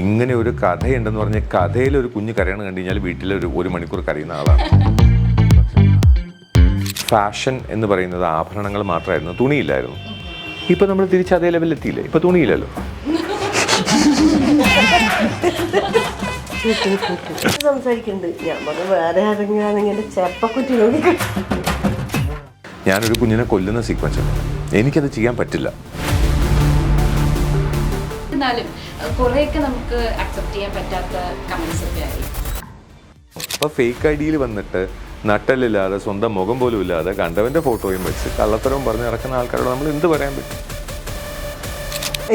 ഇങ്ങനെ ഒരു കഥയുണ്ടെന്ന് പറഞ്ഞ കഥയിലൊരു കുഞ്ഞ് കരയണം കണ്ടു കഴിഞ്ഞാൽ വീട്ടിൽ ഒരു മണിക്കൂർ കരയുന്ന ആളാണ്. ഫാഷൻ എന്ന് പറയുന്നത് ആഭരണങ്ങൾ മാത്രമായിരുന്നു, തുണിയില്ലായിരുന്നു. ഇപ്പം നമ്മൾ തിരിച്ച് അതേ ലെവലിലെത്തിയില്ലേ? ഇപ്പം തുണിയില്ലല്ലോ. ഞാനൊരു കുഞ്ഞിനെ കൊല്ലുന്ന സീക്വൻസ് ഉണ്ട്, എനിക്കത് ചെയ്യാൻ പറ്റില്ല. അപ്പൊ ഫേക്ക് ഐ ഡിയിൽ വന്നിട്ട് നട്ടലില്ലാതെ സ്വന്തം മുഖം പോലും ഇല്ലാതെ കണ്ടവന്റെ ഫോട്ടോയും വെച്ച് കള്ളത്തരവും പറഞ്ഞ് നടക്കുന്ന ആൾക്കാരോട് നമ്മൾ എന്ത് പറയാൻ പറ്റും?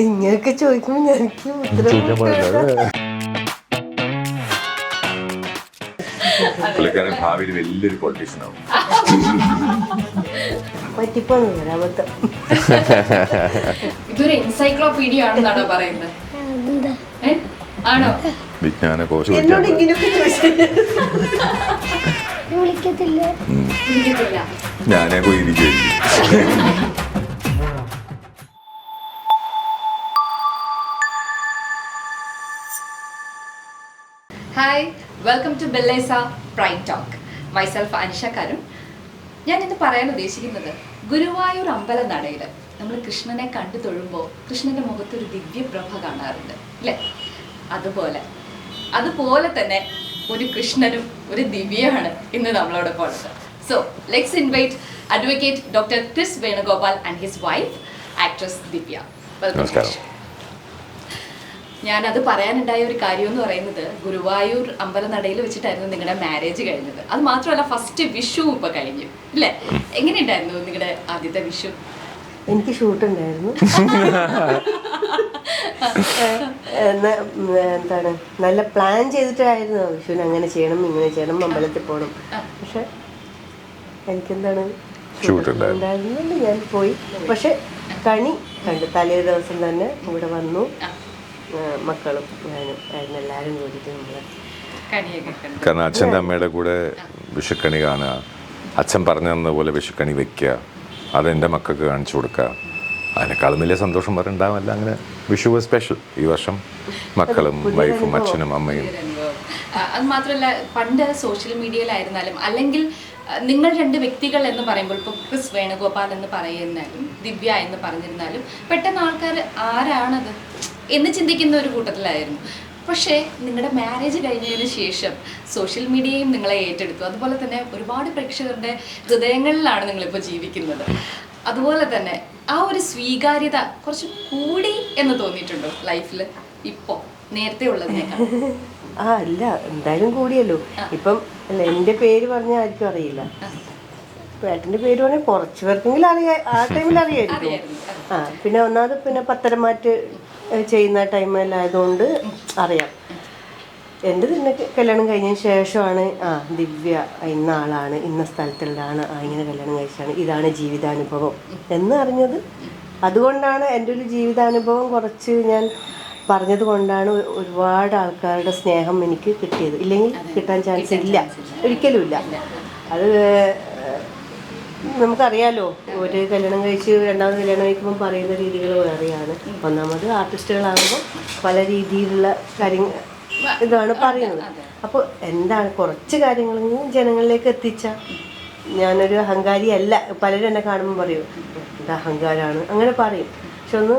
ഇങ്ങനെയൊക്കെ ചോദിക്കുമ്പോൾ പുള്ളിക്കാരൻ ഭാവിയിൽ വലിയൊരു പൊളിറ്റീഷ്യൻ ആവും. ഇതൊരു എൻസൈക്ലോപീഡിയ ആണെന്നാണോ പറയുന്നത്? ആണോ? വിജ്ഞാനകോശം ഞാനേ പോയിരിക്കും. ഹായ്, വെൽക്കം ടു ബെല്ലേസ prime talk. Myself Ansha Karun. ഞാൻ ഇന്ന് പറയാൻ ഉദ്ദേശിക്കുന്നത്, ഗുരുവായൂർ അമ്പല നടയിൽ നമ്മൾ കൃഷ്ണനെ കണ്ടു തൊഴുമ്പോൾ കൃഷ്ണന്റെ മുഖത്തൊരു ദിവ്യപ്രഭ കാണാറുണ്ട് അല്ലേ? അതുപോലെ തന്നെ ഒരു കൃഷ്ണനും ഒരു ദിവ്യമാണ് ഇന്ന് നമ്മളോടൊപ്പം ഉള്ളത്. So let's invite advocate doctor Chris Venugopal and his wife actress Divya. Welcome. ഞാനത് പറയാനുണ്ടായ ഒരു കാര്യം എന്ന് പറയുന്നത്, ഗുരുവായൂർ അമ്പലനടയിൽ വെച്ചിട്ടായിരുന്നു നിങ്ങളുടെ മാരേജ് കഴിഞ്ഞത്. അത് മാത്രമല്ല, ഫസ്റ്റ് വിഷുവും ഇപ്പൊ കഴിഞ്ഞു അല്ലേ? എങ്ങനെയുണ്ടായിരുന്നു നിങ്ങളുടെ ആദ്യത്തെ വിഷു? എനിക്ക് ഷൂട്ടുണ്ടായിരുന്നു. എന്താണ്, നല്ല പ്ലാൻ ചെയ്തിട്ടായിരുന്നു വിഷുവിന് അങ്ങനെ ചെയ്യണം ഇങ്ങനെ ചെയ്യണം അമ്പലത്തിൽ പോകണം. പക്ഷെ എനിക്കെന്താണ് ഷൂട്ടുണ്ടായിരുന്നുണ്ട്, ഞാൻ പോയി. പക്ഷെ കണി കണ്ടു തലേ ദിവസം തന്നെ ഇവിടെ വന്നു. മക്കളും ഞാനും ആയിരുന്നു എല്ലാവരും കൂടിയിട്ട് നമ്മള്. കാരണം അച്ഛൻ്റെ അമ്മയുടെ കൂടെ വിഷുക്കണി കാണുക, അച്ഛൻ പറഞ്ഞു തന്നതുപോലെ വിഷുക്കണി വെക്കുക, അതെൻ്റെ മക്കൾക്ക് കാണിച്ചു കൊടുക്കുക, അതിനേക്കാളും വലിയ സന്തോഷം വേറെ ഉണ്ടാവില്ല. അങ്ങനെ വിഷു സ്പെഷ്യൽ ഈ വർഷം, മക്കളും വൈഫും അച്ഛനും അമ്മയും. അത് മാത്രമല്ല, പണ്ട് സോഷ്യൽ മീഡിയയിലായിരുന്നാലും അല്ലെങ്കിൽ നിങ്ങൾ രണ്ട് വ്യക്തികൾ എന്ന് പറയുമ്പോൾ, ഇപ്പോൾ ക്രിസ് വേണുഗോപാൽ എന്ന് പറയുന്നാലും ദിവ്യ എന്ന് പറഞ്ഞിരുന്നാലും പെട്ടെന്ന് ആൾക്കാർ ആരാണത് എന്ന് ചിന്തിക്കുന്ന ഒരു കൂട്ടത്തിലായിരുന്നു. പക്ഷേ നിങ്ങളുടെ മാരേജ് കഴിഞ്ഞതിന് ശേഷം സോഷ്യൽ മീഡിയയും നിങ്ങളെ ഏറ്റെടുത്തു. അതുപോലെ തന്നെ ഒരുപാട് പ്രേക്ഷകരുടെ ഹൃദയങ്ങളിലാണ് നിങ്ങളിപ്പോൾ ജീവിക്കുന്നത്. അതുപോലെ തന്നെ ആ ഒരു സ്വീകാര്യത കുറച്ച് കൂടി എന്ന് തോന്നിയിട്ടുണ്ടോ ലൈഫിൽ ഇപ്പോൾ നേരത്തെ ഉള്ളതിനേക്കാൾ? അല്ല, എന്തായാലും കൂടിയല്ലോ. ഇപ്പം അല്ല, എൻ്റെ പേര് പറഞ്ഞാൽ ആർക്കും അറിയില്ല. ഏട്ടൻ്റെ പേര് പറഞ്ഞാൽ കുറച്ച് പേർക്കെങ്കിലും ആ ടൈമിൽ അറിയായിരിക്കും. പിന്നെ ഒന്നാമത് പിന്നെ പത്തരമാറ്റ് ചെയ്യുന്ന ടൈമിലായതുകൊണ്ട് അറിയാം. എൻ്റെ തന്നെ കല്യാണം കഴിഞ്ഞതിന് ശേഷമാണ് ദിവ്യ ഇന്ന ആളാണ്, ഇന്ന സ്ഥലത്തുള്ളതാണ്, ഇങ്ങനെ കല്യാണം കഴിച്ചാണ്, ഇതാണ് ജീവിതാനുഭവം എന്ന് അറിഞ്ഞത്. അതുകൊണ്ടാണ് എൻ്റെ ഒരു ജീവിതാനുഭവം കുറച്ച് ഞാൻ പറഞ്ഞത് കൊണ്ടാണ് ഒരുപാട് ആൾക്കാരുടെ സ്നേഹം എനിക്ക് കിട്ടിയത്. ഇല്ലെങ്കിൽ കിട്ടാൻ ചാൻസ് ഇല്ല, ഒരിക്കലും ഇല്ല. അത് നമുക്കറിയാലോ, ഒരു കല്യാണം കഴിച്ച് രണ്ടാമത് കല്യാണം കഴിക്കുമ്പോൾ പറയുന്ന രീതികൾ വേറെയാണ്. ഒന്നാമത് ആർട്ടിസ്റ്റുകളാകുമ്പോൾ പല രീതിയിലുള്ള കാര്യങ്ങൾ ഇതാണ് പറയുന്നത്. അപ്പോൾ എന്താണ് കുറച്ച് കാര്യങ്ങളെങ്കിലും ജനങ്ങളിലേക്ക് എത്തിച്ച, ഞാനൊരു അഹങ്കാരിയല്ല. പലരും എന്നെ കാണുമ്പോൾ പറയും ഇത് അഹങ്കാരമാണ് അങ്ങനെ പറയും. പക്ഷെ ഒന്ന്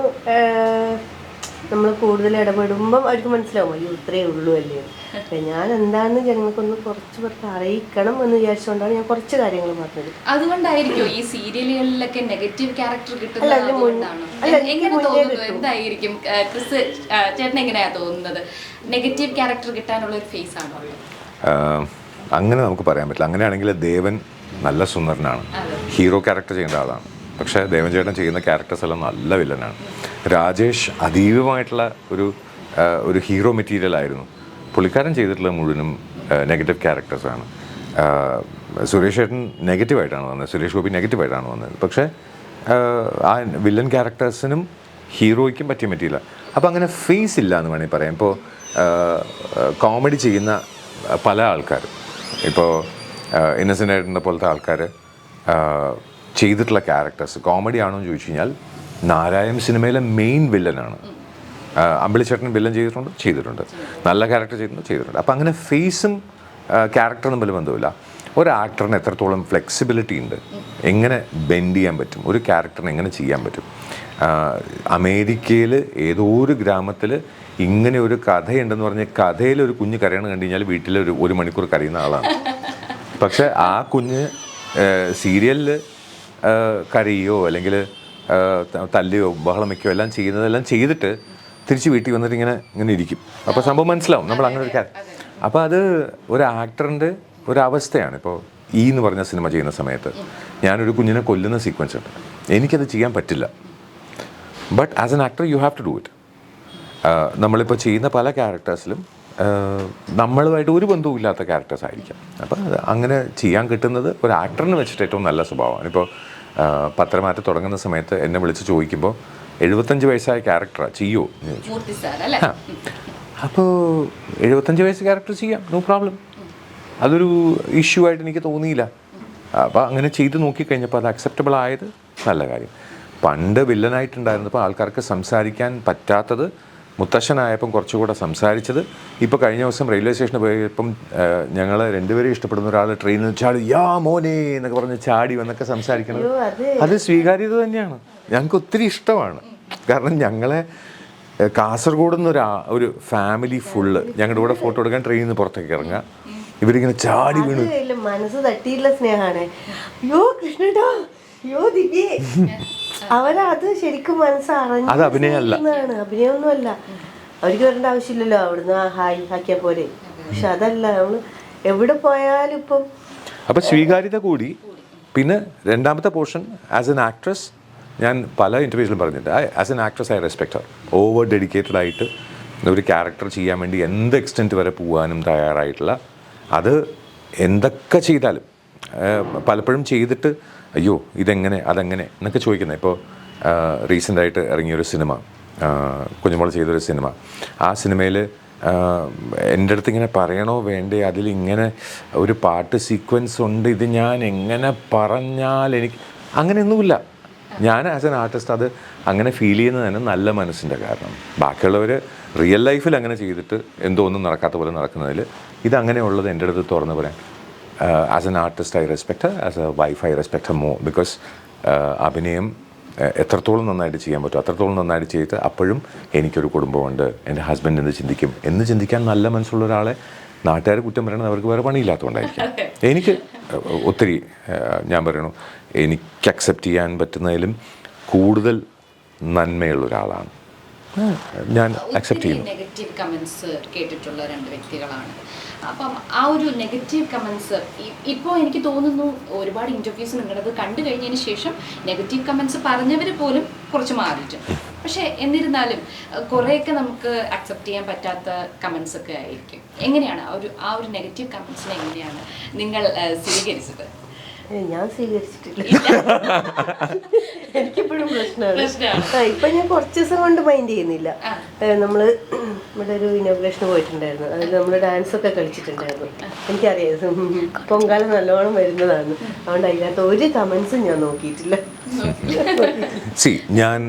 നമ്മൾ കൂടുതൽ ഇടപെടുമ്പം അവർക്ക് മനസ്സിലാവും, അയ്യോ ഇത്രയേ ഉള്ളൂ അല്ലേ. ഞാൻ എന്താണെന്ന് ജനങ്ങൾക്കൊന്ന് കുറച്ച് പേർക്ക് അറിയിക്കണം എന്ന് വിചാരിച്ചുകൊണ്ടാണ് ഞാൻ കുറച്ച് കാര്യങ്ങൾ പറഞ്ഞത്. അതുകൊണ്ടായിരിക്കും ഈ സീരിയലുകളിലൊക്കെ നെഗറ്റീവ് ക്യാരക്ടർ കിട്ടുന്നത്. എന്തായിരിക്കും ക്രിസ് ചേട്ടൻ എങ്ങനെയാ തോന്നുന്നത്? നെഗറ്റീവ് ക്യാരക്ടർ കിട്ടാനുള്ള ഒരു ഫേസ് ആണോ? അങ്ങനെ നമുക്ക് പറയാൻ പറ്റില്ല. അങ്ങനെയാണെങ്കിൽ ദേവൻ നല്ല സുന്ദരനാണ്, ഹീറോ ക്യാരക്ടർ ചെയ്യേണ്ട ആളാണ്. പക്ഷേ ദേവൻ ചേട്ടൻ ചെയ്യുന്ന ക്യാരക്ടേഴ്സ് എല്ലാം നല്ല വില്ലനാണ്. രാജേഷ് അതീവമായിട്ടുള്ള ഒരു ഹീറോ മെറ്റീരിയൽ ആയിരുന്നു. പുള്ളിക്കാരൻ ചെയ്തിട്ടുള്ള മുഴുവനും നെഗറ്റീവ് ക്യാരക്ടേഴ്സാണ്. സുരേഷ് ചേട്ടൻ നെഗറ്റീവായിട്ടാണ് വന്നത്, സുരേഷ് ഗോപി നെഗറ്റീവായിട്ടാണ് വന്നത്. പക്ഷേ ആ വില്ലൻ ക്യാരക്ടേഴ്സിനും ഹീറോയ്ക്കും പറ്റിയ മെറ്റീരിയൽ. അപ്പോൾ അങ്ങനെ ഫേസ് ഇല്ല എന്ന് വേണമെങ്കിൽ പറയാം. ഇപ്പോൾ കോമഡി ചെയ്യുന്ന പല ആൾക്കാരും, ഇപ്പോൾ ഇന്നസെൻ്റ് ആയിട്ടുള്ള പോലത്തെ ആൾക്കാർ ചെയ്തിട്ടുള്ള ക്യാരക്ടേഴ്സ് കോമഡി ആണോ എന്ന് ചോദിച്ചു കഴിഞ്ഞാൽ നാരായൺ സിനിമയിലെ മെയിൻ വില്ലനാണ്. അമ്പിളിച്ചേട്ടൻ വില്ലൻ ചെയ്തിട്ടുണ്ട്, നല്ല ക്യാരക്ടർ ചെയ്തിട്ടുണ്ട്. അപ്പം അങ്ങനെ ഫേസും ക്യാരക്ടറും തമ്മിൽ ബന്ധമില്ല. ഒരു ആക്ടറിന് എത്രത്തോളം ഫ്ലെക്സിബിലിറ്റി ഉണ്ട്, എങ്ങനെ ബെൻഡ് ചെയ്യാൻ പറ്റും, ഒരു ക്യാരക്ടറിന് എങ്ങനെ ചെയ്യാൻ പറ്റും. അമേരിക്കയിൽ ഏതോ ഒരു ഗ്രാമത്തിൽ ഇങ്ങനെ ഒരു കഥയുണ്ടെന്ന് പറഞ്ഞ് കഥയിൽ ഒരു കുഞ്ഞ് കരയണം കണ്ടു കഴിഞ്ഞാൽ വീട്ടിൽ ഒരു മണിക്കൂർ കരയുന്ന ആളാണ്. പക്ഷെ ആ കുഞ്ഞ് സീരിയലിൽ കരയോ അല്ലെങ്കിൽ തല്ലുകയോ ബഹളം വയ്ക്കുകയോ എല്ലാം ചെയ്യുന്നതെല്ലാം ചെയ്തിട്ട് തിരിച്ച് വീട്ടിൽ വന്നിട്ട് ഇങ്ങനെ ഇരിക്കും. അപ്പോൾ സംഭവം മനസ്സിലാവും നമ്മൾ അങ്ങനെ ഒരു അപ്പോൾ അത് ഒരു ആക്ടറിൻ്റെ ഒരു അവസ്ഥയാണ്. ഇപ്പോൾ എന്ന് പറഞ്ഞ സിനിമ ചെയ്യുന്ന സമയത്ത് ഞാനൊരു കുഞ്ഞിനെ കൊല്ലുന്ന സീക്വൻസ് ഉണ്ട്, എനിക്കത് ചെയ്യാൻ പറ്റില്ല. But as an actor you have to do it. നമ്മളിപ്പോൾ ചെയ്യുന്ന പല ക്യാരക്ടേഴ്സിലും നമ്മളുമായിട്ട് ഒരു ബന്ധവും ഇല്ലാത്ത ക്യാരക്ടേഴ്സ് ആയിരിക്കാം. അപ്പോൾ അത് അങ്ങനെ ചെയ്യാൻ കിട്ടുന്നത് ഒരു ആക്ടറിന് വെച്ചിട്ട് ഏറ്റവും നല്ല സ്വഭാവമാണ്. ഇപ്പോൾ പത്രമാറ്റം തുടങ്ങുന്ന സമയത്ത് എന്നെ വിളിച്ച് ചോദിക്കുമ്പോൾ 75 വയസ്സായ ക്യാരക്ടറാണ് ചെയ്യോ എന്ന് ചോദിച്ചു. അപ്പോൾ 75 വയസ്സ് ക്യാരക്ടർ ചെയ്യാം, നോ പ്രോബ്ലം. അതൊരു ഇഷ്യൂ ആയിട്ട് എനിക്ക് തോന്നിയില്ല. അപ്പോൾ അങ്ങനെ ചെയ്ത് നോക്കിക്കഴിഞ്ഞപ്പോൾ അത് അക്സെപ്റ്റബിൾ ആയത് നല്ല കാര്യം. പണ്ട് വില്ലനായിട്ടുണ്ടായിരുന്നപ്പോൾ ആൾക്കാർക്ക് സംസാരിക്കാൻ പറ്റാത്തത് മുത്തശ്ശനായപ്പം കുറച്ചുകൂടെ സംസാരിച്ചത്. ഇപ്പോൾ കഴിഞ്ഞ ദിവസം റെയിൽവേ സ്റ്റേഷനിൽ പോയപ്പം ഞങ്ങൾ രണ്ടുപേരും ഇഷ്ടപ്പെടുന്ന ഒരാൾ ട്രെയിനിൽ ചാടി യാ മോനെ എന്നൊക്കെ പറഞ്ഞ് ചാടി വന്നൊക്കെ സംസാരിക്കണം. അത് സ്വീകാര്യത തന്നെയാണ്, ഞങ്ങൾക്ക് ഒത്തിരി ഇഷ്ടമാണ്. കാരണം ഞങ്ങളെ കാസർഗോഡ് നിന്നൊരു ഒരു ഫാമിലി ഫുള്ള് ഞങ്ങളുടെ കൂടെ ഫോട്ടോ എടുക്കാൻ ട്രെയിനിൽ നിന്ന് പുറത്തേക്ക് ഇറങ്ങുക, ഇവരിങ്ങനെ ചാടി വീണു. മനസ്സ് തട്ടിയിട്ടുള്ള സ്നേഹമാണ്. യോ കൃഷ്ണടാ, യോ ദിവ്യേ, അവരത് ശരിക്കും മനസ്സറിഞ്ഞ അത് അഭിനയമല്ല, അഭിനയമൊന്നുമല്ല. അവർക്ക് വരേണ്ട ആവശ്യമില്ലല്ലോ, അവിടുന്ന് ഹായ് ആക്കിയാൽ പോരെ. പക്ഷെ അതല്ല, നമ്മള് എവിടെ പോയാലും ഇപ്പം അപ്പം സ്വീകാര്യത കൂടി. പിന്നെ രണ്ടാമത്തെ പോർഷൻ ആസ് എൻ ആക്ട്രസ്, ഞാൻ പല ഇൻ്റർവ്യൂസിലും പറഞ്ഞിട്ടുണ്ട്, as an actress I respect Har. Over dedicated ആയിട്ട് ഒരു ക്യാരക്ടർ ചെയ്യാൻ വേണ്ടി എന്ത് എക്സ്റ്റെൻറ്റ് വരെ പോകാനും തയ്യാറായിട്ടുള്ള, അത് എന്തൊക്കെ ചെയ്താലും പലപ്പോഴും ചെയ്തിട്ട് അയ്യോ ഇതെങ്ങനെ അതെങ്ങനെ എന്നൊക്കെ ചോദിക്കുന്നത്. ഇപ്പോൾ റീസെൻ്റായിട്ട് ഇറങ്ങിയൊരു സിനിമ, കുഞ്ഞുമോൾ ചെയ്തൊരു സിനിമ, ആ സിനിമയിൽ എൻ്റെ അടുത്ത് ഇങ്ങനെ പറയണോ വേണ്ടേ, അതിലിങ്ങനെ ഒരു പാട്ട് സീക്വൻസ് ഉണ്ട്, ഇത് ഞാൻ എങ്ങനെ പറഞ്ഞാൽ എനിക്ക് അങ്ങനെയൊന്നുമില്ല. ഞാൻ ആസ് എൻ ആർട്ടിസ്റ്റ് അത് അങ്ങനെ ഫീൽ ചെയ്യുന്നത് തന്നെ നല്ല മനസ്സിൻ്റെ കാരണം. ബാക്കിയുള്ളവർ റിയൽ ലൈഫിൽ അങ്ങനെ ചെയ്തിട്ട് എന്തോ ഒന്നും നടക്കാത്ത പോലെ നടക്കുന്നതിൽ ഇതങ്ങനെയുള്ളത് എൻ്റെ അടുത്ത് തുറന്ന് പറയാൻ. As an artist I respect, as A wife I respect more. Because അഭിനയം എത്രത്തോളം നന്നായിട്ട് ചെയ്യാൻ പറ്റും അത്രത്തോളം നന്നായിട്ട് ചെയ്തിട്ട് അപ്പോഴും എനിക്കൊരു കുടുംബമുണ്ട്, എൻ്റെ ഹസ്ബൻഡ് എന്ത് ചിന്തിക്കും എന്ന് ചിന്തിക്കാൻ നല്ല മനസ്സുള്ള ഒരാളെ നാട്ടുകാർ കുറ്റം പറയണത് അവർക്ക് വേറെ പണിയില്ലാത്തതുകൊണ്ടായിരിക്കും. എനിക്ക് ഒത്തിരി ഞാൻ പറയണു, എനിക്ക് അക്സെപ്റ്റ് ചെയ്യാൻ പറ്റുന്നതിലും കൂടുതൽ നന്മയുള്ള ഒരാളാണ് ഞാൻ അക്സെപ്റ്റ് ചെയ്യുന്നു. നെഗറ്റീവ് കമൻസ് കേട്ടിട്ടുള്ള രണ്ട് വ്യക്തികളാണ്. അപ്പം ആ ഒരു നെഗറ്റീവ് കമൻസ് ഇപ്പോൾ എനിക്ക് തോന്നുന്നു ഒരുപാട് ഇൻ്റർവ്യൂസ് നിങ്ങളത് കണ്ടു കഴിഞ്ഞതിന് ശേഷം നെഗറ്റീവ് കമൻസ് പറഞ്ഞവർ പോലും കുറച്ച് മാറിയിട്ടുണ്ട്. പക്ഷേ എന്നിരുന്നാലും കുറേയൊക്കെ നമുക്ക് അക്സെപ്റ്റ് ചെയ്യാൻ പറ്റാത്ത കമൻസ് ഒക്കെ ആയിരിക്കും. എങ്ങനെയാണ് ആ ഒരു നെഗറ്റീവ് കമൻസിനെ എങ്ങനെയാണ് നിങ്ങൾ സ്വീകരിച്ചത്? ഞാൻ സ്വീകരിച്ചിട്ടില്ല, എനിക്കിപ്പോഴും പ്രശ്നമാണ്. ഇപ്പൊ ഞാൻ കുറച്ച് ദിവസം കൊണ്ട് മൈൻഡ് ചെയ്യുന്നില്ല. നമ്മള് ഇവിടെ ഒരു ഇനോഗ്രേഷന് പോയിട്ടുണ്ടായിരുന്നു, അതിൽ നമ്മള് ഡാൻസ് ഒക്കെ കളിച്ചിട്ടുണ്ടായിരുന്നു. എനിക്കറിയാം പൊങ്കാലം നല്ലോണം വരുന്നതാണ്, അതുകൊണ്ട് അതിനകത്ത് ഒരു കമന്റ്സും ഞാൻ നോക്കിയിട്ടില്ല. ഞാൻ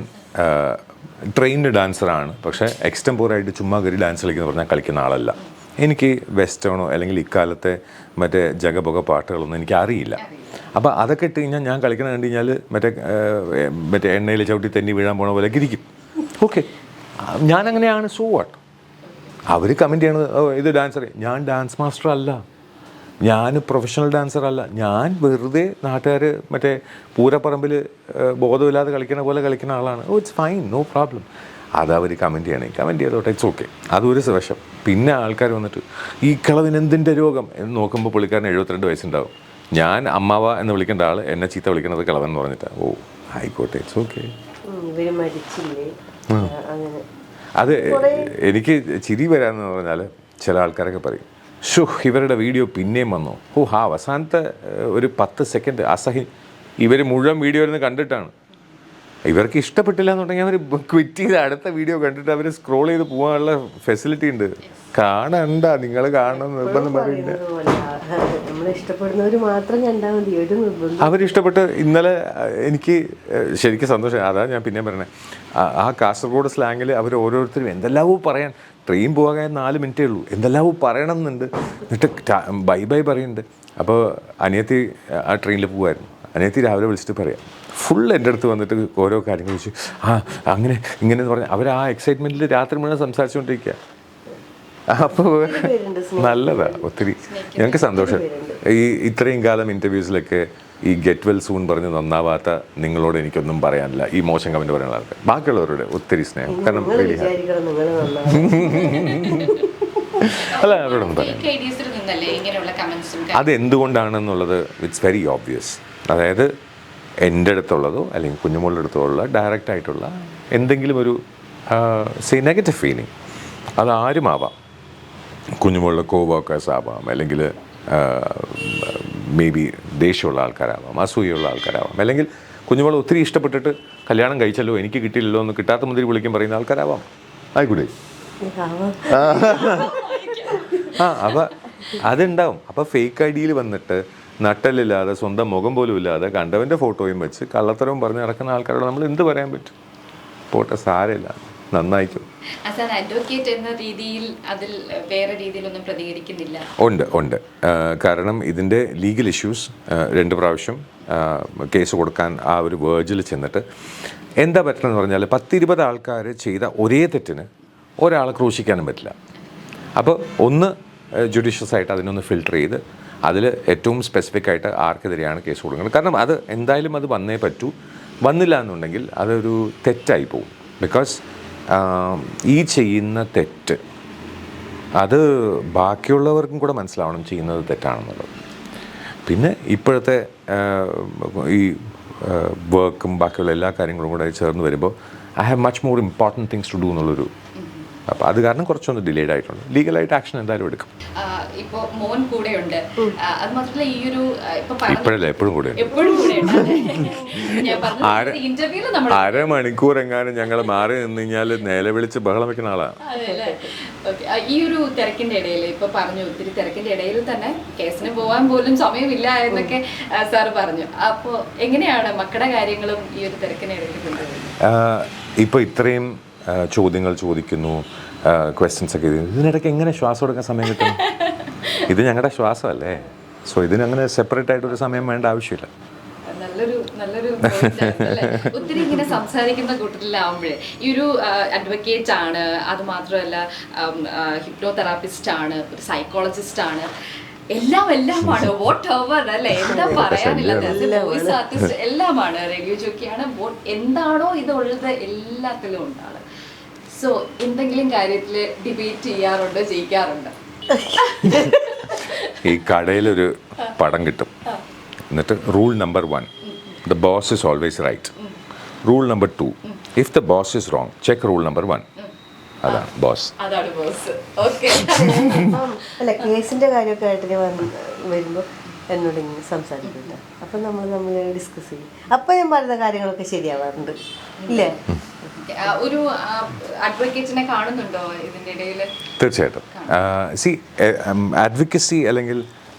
ട്രെയിൻഡ് ഡാൻസറാണ്, പക്ഷേ എക്സ്റ്റംപോറായിട്ട് ചുമ്മാ കയറി ഡാൻസ് കളിക്കുന്ന പറഞ്ഞാൽ കളിക്കുന്ന ആളല്ല. എനിക്ക് വെസ്റ്റേണോ അല്ലെങ്കിൽ ഇക്കാലത്തെ മറ്റേ ജഗബൊക പാട്ടുകളൊന്നും എനിക്ക് അറിയില്ല. അപ്പോൾ അതൊക്കെ ഇട്ട് കഴിഞ്ഞാൽ ഞാൻ കളിക്കണം കണ്ടു കഴിഞ്ഞാൽ മറ്റേ എണ്ണയിൽ ചവിട്ടി തെന്നി വീഴാൻ പോണ പോലെ ഇരിക്കും. ഓക്കെ, ഞാനങ്ങനെയാണ്. സോ വാട്ട്, അവർ കമൻറ്റ് ചെയ്യണത് ഇത് ഡാൻസർ. ഞാൻ ഡാൻസ് മാസ്റ്റർ അല്ല, ഞാൻ പ്രൊഫഷണൽ ഡാൻസർ അല്ല. ഞാൻ വെറുതെ നാട്ടുകാർ മറ്റേ പൂരപ്പറമ്പിൽ ബോധമില്ലാതെ കളിക്കണ പോലെ കളിക്കുന്ന ആളാണ്. Oh it's fine, no problem. അതവർ കമൻറ്റ് ചെയ്യണേ, കമൻറ്റ് ചെയ്തോട്ടെ, ഇറ്റ്സ് ഓക്കെ. അതൊരു വശം. പിന്നെ ആൾക്കാർ വന്നിട്ട് ഈ കളവിന് എന്തിൻ്റെ രോഗം എന്ന് നോക്കുമ്പോൾ പുള്ളിക്കാരൻ 72 വയസ്സുണ്ടാവും. ഞാൻ അമ്മാവ എന്ന് വിളിക്കേണ്ട ആൾ എന്നെ ചീത്ത വിളിക്കുന്നത് കളവൻ എന്ന് പറഞ്ഞിട്ടാണ്. ഓ ആയിക്കോട്ടെ, ഇറ്റ്സ് ഓക്കെ. അത് എനിക്ക് ചിരി വരാമെന്ന് പറഞ്ഞാൽ ചില ആൾക്കാരൊക്കെ പറയും, ഷോ ഇവരുടെ വീഡിയോ പിന്നെയും വന്നു. ഓ അവസാനത്തെ ഒരു 10 സെക്കൻഡ് അസഹ്യം. ഇവർ മുഴുവൻ വീഡിയോ ഇരുന്ന് കണ്ടിട്ടാണ്. ഇവർക്ക് ഇഷ്ടപ്പെട്ടില്ല എന്നുണ്ടെങ്കിൽ അവർ ക്വിറ്റ് ചെയ്ത് അടുത്ത വീഡിയോ കണ്ടിട്ട് അവർ സ്ക്രോൾ ചെയ്ത് പോകാനുള്ള ഫെസിലിറ്റി ഉണ്ട്. കാണണ്ട, നിങ്ങൾ കാണണം നിർബന്ധം പറയില്ല. നമ്മൾ ഇഷ്ടപ്പെടുന്നവർ മാത്രം കണ്ടാൽ മതി, ഒരു നിർബന്ധം. അവരിഷ്ടപ്പെട്ട് ഇന്നലെ എനിക്ക് ശരിക്കും സന്തോഷം. അതാ ഞാൻ പിന്നെ പറഞ്ഞത്, ആ കാസർഗോഡ് സ്ലാങ്ങിൽ അവർ ഓരോരുത്തരും എന്തെല്ലാവോ പറയാൻ, ട്രെയിൻ പോകാൻ 4 മിനിറ്റേ ഉള്ളൂ, എന്തെല്ലാവോ പറയണം എന്നുണ്ട്. എന്നിട്ട് ബൈ ബൈ പറയുന്നുണ്ട്. അപ്പോൾ അനിയത്തി ആ ട്രെയിനിൽ പോകുമായിരുന്നു. അനിയത്തി രാവിലെ വിളിച്ചിട്ട് പറയാം, ഫുൾ എൻ്റെ അടുത്ത് വന്നിട്ട് ഓരോ കാര്യങ്ങൾ ചോദിച്ചു, അങ്ങനെ ഇങ്ങനെ എന്ന് പറഞ്ഞാൽ അവർ ആ എക്സൈറ്റ്മെൻറ്റിൽ രാത്രി മുഴുവൻ സംസാരിച്ചുകൊണ്ടിരിക്കുക. അപ്പോൾ നല്ലതാ, ഒത്തിരി ഞങ്ങൾക്ക് സന്തോഷം. ഇത്രയും കാലം ഇൻ്റർവ്യൂസിലൊക്കെ ഈ ഗെറ്റ് വെൽ സൂൺ പറഞ്ഞ് നന്നാവാത്ത നിങ്ങളോട് എനിക്കൊന്നും പറയാനില്ല, ഈ മോശം കമൻറ്റ് പറയാനുള്ള ആൾക്കാർ. ബാക്കിയുള്ളവരോട് ഒത്തിരി സ്നേഹം. കാരണം അല്ല, അവരോടൊന്നും പറയാം. അതെന്തുകൊണ്ടാണെന്നുള്ളത് ഇറ്റ്സ് വെരി ഓബ്വിയസ്. അതായത് എൻ്റെ അടുത്തുള്ളതോ അല്ലെങ്കിൽ കുഞ്ഞുമോളുടെ അടുത്തുള്ള ഡയറക്റ്റ് ആയിട്ടുള്ള എന്തെങ്കിലും ഒരു നെഗറ്റീവ് ഫീലിംഗ്, അതാരുമാവാം. കുഞ്ഞുമോളുടെ കോവർക്കേഴ്സ് ആവാം, അല്ലെങ്കിൽ മേ ബി ദേഷ്യമുള്ള ആൾക്കാരാവാം, അസൂയുള്ള ആൾക്കാരാവാം, അല്ലെങ്കിൽ കുഞ്ഞുമോളെ ഒത്തിരി ഇഷ്ടപ്പെട്ടിട്ട് കല്യാണം കഴിച്ചല്ലോ എനിക്ക് കിട്ടിയില്ലല്ലോ എന്ന് കിട്ടാത്ത മുന്തിരി വിളിക്കും പറയുന്ന ആൾക്കാരാവാം. ആയിക്കൂടെ? അപ്പം അതുണ്ടാവും. അപ്പോൾ ഫേക്ക് ഐ ഡിയിൽ വന്നിട്ട് നട്ടലില്ലാതെ സ്വന്തം മുഖം പോലും ഇല്ലാതെ കണ്ടവൻ്റെ ഫോട്ടോയും വെച്ച് കള്ളത്തരവും പറഞ്ഞ് നടക്കുന്ന ആൾക്കാരോട് നമ്മൾ എന്ത് പറയാൻ പറ്റും? പോട്ടെ, സാരമില്ല, നന്നായിക്കും. അഡ്വക്കേറ്റ് എന്ന രീതിയിൽ അതിൽ വേറെ രീതിയിലൊന്നും പ്രതികരിക്കുന്നില്ല. ഉണ്ട്. കാരണം ഇതിൻ്റെ ലീഗൽ ഇഷ്യൂസ് 2 പ്രാവശ്യം കേസ് കൊടുക്കാൻ ആ ഒരു വേർജിൽ ചെന്നിട്ട് എന്താ പറ്റണമെന്ന് പറഞ്ഞാൽ 10-20 ആൾക്കാർ ചെയ്ത ഒരേ തെറ്റിന് ഒരാളെ ക്രൂശിക്കാനും പറ്റില്ല. അപ്പോൾ ഒന്ന് ജുഡീഷ്യസ് ആയിട്ട് അതിനൊന്ന് ഫിൽട്ടർ ചെയ്ത് അതിൽ ഏറ്റവും സ്പെസിഫിക് ആയിട്ട് ആർക്കെതിരെയാണ് കേസ് കൊടുക്കുന്നത്. കാരണം അത് എന്തായാലും അത് വന്നേ പറ്റൂ. വന്നില്ല എന്നുണ്ടെങ്കിൽ അതൊരു തെറ്റായി പോകും. ബിക്കോസ് ഈ ചെയ്യുന്ന തെറ്റ് അത് ബാക്കിയുള്ളവർക്കും കൂടെ മനസ്സിലാവണം ചെയ്യുന്നത് തെറ്റാണെന്നുള്ളത്. പിന്നെ ഇപ്പോഴത്തെ ഈ വർക്കും ബാക്കിയുള്ള എല്ലാ കാര്യങ്ങളും കൂടെ ചേർന്ന് വരുമ്പോൾ I have much more important things to do എന്നുള്ളൊരു, അപ്പോൾ അത് കാരണം കുറച്ചൊന്ന് ഡിലേഡ് ആയിട്ടുണ്ട്. ലീഗലായിട്ട് ആക്ഷൻ എന്തായാലും എടുക്കും. ഇപ്പോൾ മോൻ കൂടെയുണ്ട്. അത് മാത്രമല്ല ഈ ഒരു ഇപ്പോഴല്ല എപ്പോഴും കൂടെ അരമണിക്കൂർ എങ്ങാനും ഞങ്ങൾ മാറി നിന്ന് കഴിഞ്ഞാൽ നിലവിളിച്ച് ബഹളം വെക്കുന്ന ആളാണ്. ഈ ഒരു തിരക്കിന്റെ ഇടയിൽ ഇപ്പൊ പറഞ്ഞു, ഒത്തിരി തിരക്കിന്റെ ഇടയിൽ തന്നെ കേസിന് പോകാൻ പോലും സമയമില്ല എന്നൊക്കെ സാർ പറഞ്ഞു. അപ്പോൾ എങ്ങനെയാണ് മക്കളുടെ കാര്യങ്ങളും ഈ ഒരു തിരക്കിനിടയിൽ കൊണ്ടുപോകുന്നത്? ഇപ്പോൾ ഇത്രയും ചോദ്യങ്ങൾ ചോദിക്കുന്നു, ക്വസ്റ്റ്യൻസ് ഒക്കെ, ഇതിനിടയ്ക്ക് എങ്ങനെ ശ്വാസം എടുക്കാൻ സമയം കിട്ടും? ഇത് ഞങ്ങളുടെ ശ്വാസമല്ലേ. സോ ഇതിനങ്ങനെ സെപ്പറേറ്റ് ആയിട്ടൊരു സമയം വേണ്ട ആവശ്യമില്ല. നല്ലൊരു ഒത്തിരി ഇങ്ങനെ സംസാരിക്കുന്ന കൂട്ടത്തിലാവുമ്പോഴേ ഈ ഒരു അഡ്വക്കേറ്റ് ആണ്, അത് മാത്രമല്ല ഹിപ്നോ തെറാപ്പിസ്റ്റ് ആണ്, ഒരു സൈക്കോളജിസ്റ്റ് ആണ്, എല്ലാമാണ്. വാട്ട് എവർ അല്ലേ, എന്താ പറയാനില്ല, വോയിസ് ആർട്ടിസ്റ്റ് എല്ലാമാണ്, റേഡിയോ ജോക്കിയാണ്, എന്താണോ ഇതുള്ളത് എല്ലാത്തിലും ഉണ്ടാണ്. സോ എന്തെങ്കിലും കാര്യത്തിൽ ഡിബേറ്റ് ചെയ്യാറുണ്ട്, ജയിക്കാറുണ്ട്? ഈ കടയിലൊരു പടം കിട്ടും, എന്നിട്ട് rule number 1, the boss is always right. Rule number 2, if the boss is wrong, check rule number 1. അതാണ് ബോസ്. അല്ല, കേസിന്റെ കാര്യമൊക്കെ ആയിട്ട് വരുമ്പോൾ എന്നോട് ഇങ്ങനെ സംസാരിക്കില്ല. അപ്പം നമ്മൾ ഡിസ്കസ് ചെയ്യും. അപ്പം ഞാൻ പറയുന്ന കാര്യങ്ങളൊക്കെ ശരിയാവാറുണ്ട്, ഇല്ലേ? ഒരു അഡ്വക്കേറ്റിനെ കാണുന്നുണ്ടോ ഇതിൻ്റെ ഇടയിൽ? തീർച്ചയായിട്ടും. അഡ്വക്കസി അല്ലെങ്കിൽ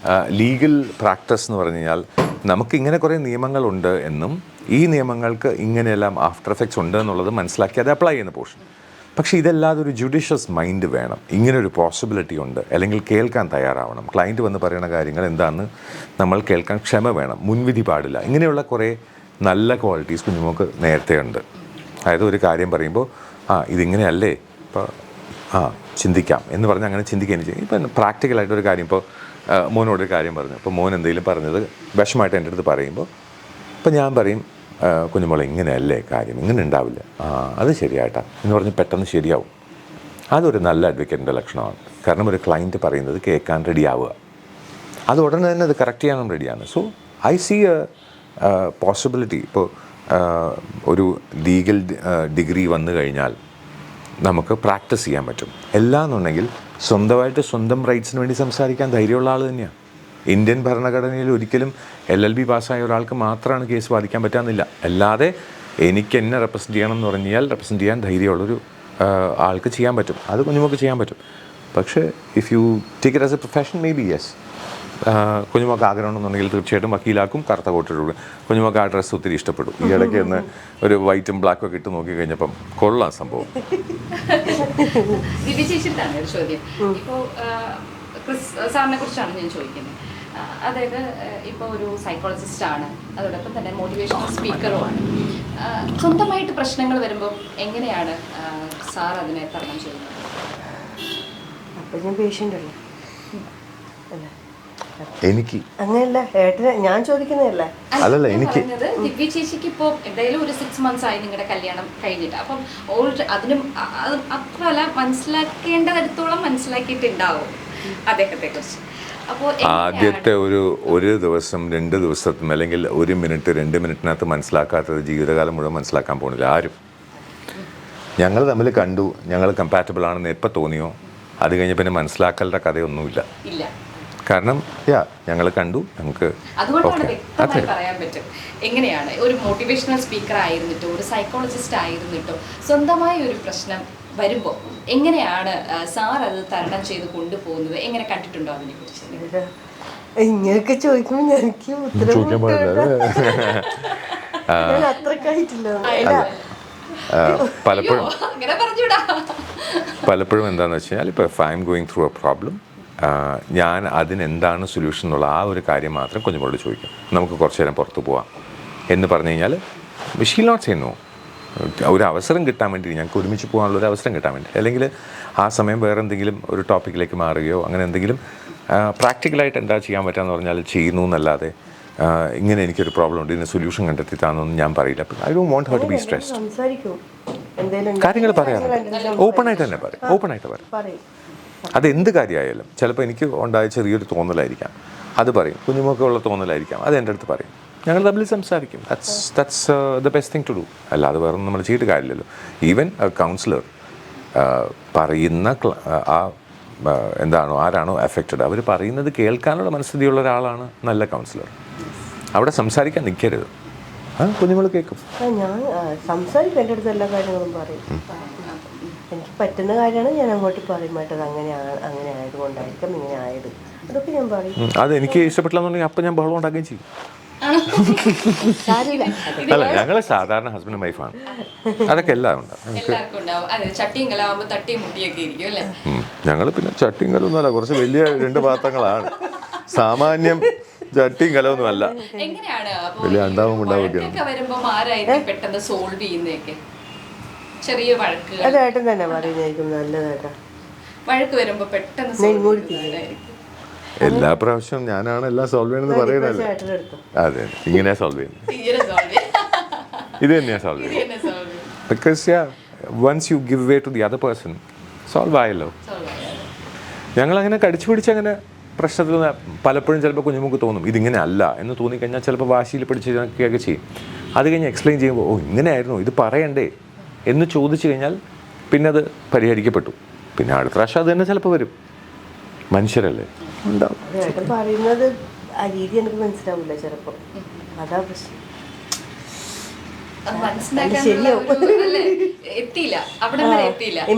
ലീഗൽ പ്രാക്ടീസ് എന്ന് പറഞ്ഞു കഴിഞ്ഞാൽ നമുക്ക് ഇങ്ങനെ കുറേ നിയമങ്ങളുണ്ട് എന്നും ഈ നിയമങ്ങൾക്ക് ഇങ്ങനെയെല്ലാം ആഫ്റ്റർ എഫക്ട്സ് ഉണ്ട് എന്നുള്ളത് മനസ്സിലാക്കി അത് അപ്ലൈ ചെയ്യുന്ന പോർഷൻ. പക്ഷേ ഇതല്ലാതെ ഒരു ജുഡീഷ്യസ് മൈൻഡ് വേണം. ഇങ്ങനൊരു പോസിബിലിറ്റി ഉണ്ട്, അല്ലെങ്കിൽ കേൾക്കാൻ തയ്യാറാവണം. ക്ലയൻറ്റ് വന്ന് പറയുന്ന കാര്യങ്ങൾ എന്താണെന്ന് നമ്മൾ കേൾക്കാൻ ക്ഷമ വേണം, മുൻവിധി പാടില്ല. ഇങ്ങനെയുള്ള കുറേ നല്ല ക്വാളിറ്റീസ് കുഞ്ഞുമോൾക്ക് നേരത്തെ ഉണ്ട്. അതായത് ഒരു കാര്യം പറയുമ്പോൾ ഇതിങ്ങനെയല്ലേ, ഇപ്പോൾ ചിന്തിക്കാം എന്ന് പറഞ്ഞ് അങ്ങനെ ചിന്തിക്കുകയും ചെയ്യും. ഇപ്പം പ്രാക്ടിക്കലായിട്ടൊരു കാര്യം, ഇപ്പോൾ മോനോടൊരു കാര്യം പറഞ്ഞു, അപ്പോൾ മോൻ എന്തെങ്കിലും പറഞ്ഞത് വിഷമമായിട്ട് എൻ്റെ അടുത്ത് പറയുമ്പോൾ ഇപ്പം ഞാൻ പറയും, കുഞ്ഞുമോളെ ഇങ്ങനെയല്ലേ കാര്യം, ഇങ്ങനെ ഉണ്ടാവില്ല, അത് ശരിയായിട്ടാ എന്ന് പറഞ്ഞ് പെട്ടെന്ന് ശരിയാവും. അതൊരു നല്ല അഡ്വക്കേറ്റിൻ്റെ ലക്ഷണമാണ്. കാരണം ഒരു ക്ലയൻറ്റ് പറയുന്നത് കേൾക്കാൻ റെഡിയാവുക, അത് ഉടനെ തന്നെ അത് കറക്റ്റ് ചെയ്യാനും റെഡിയാണ്. So I see a possibility. ഇപ്പോൾ ഒരു ലീഗൽ ഡിഗ്രി വന്നു കഴിഞ്ഞാൽ നമുക്ക് പ്രാക്ടീസ് ചെയ്യാൻ പറ്റും. എല്ലാന്നുണ്ടെങ്കിൽ സ്വന്തമായിട്ട് സ്വന്തം റൈറ്റ്സിന് വേണ്ടി സംസാരിക്കാൻ ധൈര്യമുള്ള ആൾ തന്നെയാണ്. ഇന്ത്യൻ ഭരണഘടനയിൽ ഒരിക്കലും LLB പാസ്സായ ഒരാൾക്ക് മാത്രമാണ് കേസ് വാദിക്കാൻ പറ്റാമെന്നില്ല. അല്ലാതെ എനിക്ക് എന്നെ റെപ്രസെൻറ്റ് ചെയ്യണം എന്ന് പറഞ്ഞാൽ റെപ്രസെൻറ്റ് ചെയ്യാൻ ധൈര്യമുള്ളൊരു ആൾക്ക് ചെയ്യാൻ പറ്റും, അത് കുഞ്ഞുമോൾക്ക് ചെയ്യാൻ പറ്റും. പക്ഷേ if you take it as a profession maybe yes. കുഞ്ഞുമോൾക്ക് ആഗ്രഹമുണ്ടെന്നുണ്ടെങ്കിൽ തീർച്ചയായിട്ടും വക്കീലാക്കും, കറുത്ത കോട്ടിട്ട്. കുഞ്ഞുമോൾക്ക് ആ ഡ്രസ്സ് ഒത്തിരി ഇഷ്ടപ്പെടും. ഈ ഇടയ്ക്ക് ഒന്ന് ഒരു വൈറ്റും ബ്ലാക്കും ഒക്കെ ഇട്ട് നോക്കി കഴിഞ്ഞപ്പം കൊള്ളാം സംഭവം. ദിവ്യ ചേച്ചിട്ടാണ് ഒരു ചോദ്യം. ഇപ്പോൾ ക്രിസ് സാറിനെ കുറിച്ചാണ് ഞാൻ ചോദിക്കുന്നത്. അതായത് ഇപ്പോൾ ഒരു സൈക്കോളജിസ്റ്റാണ്, അതോടൊപ്പം തന്നെ മോട്ടിവേഷണൽ സ്പീക്കറുമാണ്. സ്വന്തമായിട്ട് പ്രശ്നങ്ങൾ വരുമ്പോൾ എങ്ങനെയാണ് സാർ അതിനെ തരണം ചെയ്യുന്നത്? അപ്പം ഞാൻ പേഷ്യൻ്റ് അല്ലേ അല്ലേ? എനിക്ക് അങ്ങനെയല്ല ഏട്ടനെ ഞാൻ ചോദിക്കുന്നതല്ല. അല്ലല്ല എനിക്ക് ദിവ്യ ചേച്ചിക്ക് ഇപ്പോൾ എന്തായാലും ഒരു 6 months ആയി നിങ്ങളുടെ കല്യാണം കഴിഞ്ഞിട്ട്. അപ്പം അതിനും അത്രയല്ല മനസ്സിലാക്കേണ്ടതിടത്തോളം മനസ്സിലാക്കിയിട്ടുണ്ടാവും അദ്ദേഹത്തെ കുറിച്ച്. അപ്പോൾ ആദ്യത്തെ ഒരു ദിവസം 2 ദിവസത്തും അല്ലെങ്കിൽ 1 മിനിറ്റ് 2 മിനിറ്റിനകത്ത് മനസ്സിലാക്കാത്തത് ജീവിതകാലം മുഴുവൻ മനസ്സിലാക്കാൻ പോകുന്നില്ല ആരും. ഞങ്ങൾ തമ്മിൽ കണ്ടു, ഞങ്ങൾ കമ്പാറ്റബിൾ ആണെന്ന് എപ്പോൾ തോന്നിയോ അത് കഴിഞ്ഞ് പിന്നെ മനസ്സിലാക്കലുടെ കഥയൊന്നുമില്ല. കാരണം ഞങ്ങൾ കണ്ടു, ഞങ്ങൾക്ക് അതുകൊണ്ടാണ് വ്യക്തമായി പറയാൻ പറ്റും. എങ്ങനെയാണ് ഒരു മോട്ടിവേഷണൽ സ്പീക്കർ ആയിരുന്നിട്ടോ ഒരു സൈക്കോളജിസ്റ്റ് ആയിരുന്നിട്ടോ സ്വന്തമായ ഒരു പ്രശ്നം വരുമ്പോൾ എങ്ങനെയാണ് സാർ അത് തരണം ചെയ്ത് കൊണ്ടുപോകുന്നത്? എങ്ങനെ കണ്ടിട്ടുണ്ടോ അതിനെ കുറിച്ച്? ഇങ്ങനെയൊക്കെ ചോദിക്കുമ്പോൾ എനിക്ക് ഉത്തരം അത്രക്കായിട്ടില്ല. പലപ്പോഴും എന്താണെന്ന് വെച്ച് കഴിഞ്ഞാൽ ഇപ്പോൾ if I am going through A problem, ഞാൻ അതിനെന്താണ് സൊല്യൂഷൻ എന്നുള്ള ആ ഒരു കാര്യം മാത്രം കുഞ്ഞുമോളോട് ചോദിക്കും. നമുക്ക് കുറച്ച് നേരം പുറത്ത് പോവാം എന്ന് പറഞ്ഞു കഴിഞ്ഞാൽ ഷീൽ നോട്ട് സേ നോ. ഒരു അവസരം കിട്ടാൻ വേണ്ടി, ഞങ്ങൾക്ക് ഒരുമിച്ച് പോകാനുള്ള ഒരു അവസരം കിട്ടാൻ വേണ്ടി, അല്ലെങ്കിൽ ആ സമയം വേറെ എന്തെങ്കിലും ഒരു ടോപ്പിക്കിലേക്ക് മാറുകയോ അങ്ങനെ എന്തെങ്കിലും പ്രാക്ടിക്കലായിട്ട് എന്താ ചെയ്യാൻ പറ്റുകയെന്ന് പറഞ്ഞാൽ ചെയ്യുന്നു എന്നല്ലാതെ ഇങ്ങനെ എനിക്കൊരു പ്രോബ്ലം ഉണ്ട്, ഇതിന് സൊല്യൂഷൻ കണ്ടെത്തി താന്നൊന്നും ഞാൻ പറയില്ല. I don't want her to be stressed. കാര്യങ്ങൾ പറയാറുണ്ട്, ഓപ്പണായിട്ട് തന്നെ പറയും, ഓപ്പണായിട്ട് പറയും. അതെന്ത് കാര്യമായാലും ചിലപ്പോൾ എനിക്ക് ഉണ്ടായ ചെറിയൊരു തോന്നലായിരിക്കാം, അത് പറയും. കുഞ്ഞുമൊക്കെ ഉള്ള തോന്നലായിരിക്കാം, അത് എൻ്റെ അടുത്ത് പറയും. ഞങ്ങൾ തമ്മിൽ സംസാരിക്കും. That's the best thing to do. അല്ലാതെ വേറെ നമ്മൾ ചെയ്തിട്ട് കാര്യമില്ലല്ലോ. ഈവൻ കൗൺസിലർ പറയുന്ന എന്താണോ ആരാണോ എഫക്റ്റഡ് അവർ പറയുന്നത് കേൾക്കാനുള്ള മനസ്ഥിതിയുള്ള ഒരാളാണ് നല്ല കൗൺസിലർ. അവിടെ സംസാരിക്കാൻ നിൽക്കരുത്, കുഞ്ഞുങ്ങൾ കേൾക്കും. ഞാൻ സംസാരിക്കും, എൻ്റെ അടുത്ത് എല്ലാ കാര്യങ്ങളും പറയും. എനിക്ക് പറ്റുന്ന കാര്യമാണ് ഞാൻ അങ്ങോട്ട് പറയും. മറ്റത് അങ്ങനെ ആയതുകൊണ്ടായിരിക്കും ഇങ്ങനെ ആയത്, അതൊക്കെ ഞാൻ പറയും. അത് എനിക്ക് ഇഷ്ടപ്പെട്ടില്ലെന്നുണ്ടെങ്കിൽ അപ്പം ഞാൻ ബഹളം ഉണ്ടാക്കുകയും ചെയ്യും. അല്ല, ഞങ്ങൾ സാധാരണ ഹസ്ബൻഡ് വൈഫാണ്, അതൊക്കെ എല്ലാം ഉണ്ട്. ഞങ്ങൾ പിന്നെ ചട്ടിയും കലൊന്നുമല്ല, കുറച്ച് വലിയ 2 പാത്രങ്ങളാണ്. സാമാന്യം ചട്ടിയും കലമൊന്നും അല്ല, വലിയ ഉണ്ടാവും ഉണ്ടാവുകയാണ്. അതായിട്ടും തന്നെ പറയുന്നതായിരിക്കും നല്ലതായിട്ടാ. എല്ലാ പ്രാവശ്യവും ഞാനാണ് എല്ലാം സോൾവ് ചെയ്യണമെന്ന് പറയുന്നതല്ലേ. അതെ, ഇങ്ങനെ സോൾവ് ചെയ്യുന്നത്, ഇത് തന്നെയാണ് സോൾവ് ചെയ്യുന്നത്. Because once you give way to the other person solve ആയല്ലോ. ഞങ്ങളങ്ങനെ കടിച്ചു പിടിച്ചങ്ങനെ പ്രശ്നത്തിൽ പലപ്പോഴും ചിലപ്പോൾ കുഞ്ഞുമുക്ക് തോന്നും ഇതിങ്ങനെ അല്ല എന്ന് തോന്നിക്കഴിഞ്ഞാൽ ചിലപ്പോൾ വാശിയിൽ പിടിച്ചൊക്കെ ചെയ്യും. അത് കഴിഞ്ഞ് എക്സ്പ്ലെയിൻ ചെയ്യുമ്പോൾ ഓ ഇങ്ങനെയായിരുന്നു, ഇത് പറയണ്ടേ എന്ന് ചോദിച്ചു കഴിഞ്ഞാൽ പിന്നെ അത് പരിഹരിക്കപ്പെട്ടു. പിന്നെ അടുത്ത പ്രാവശ്യം അത് തന്നെ ചിലപ്പോൾ വരും, മനുഷ്യരല്ലേ, ഉണ്ടാവും. പറയുന്നത് ആ രീതി എനിക്ക് മനസ്സിലാവില്ല ചിലപ്പോൾ, അതാ പ്രശ്നം.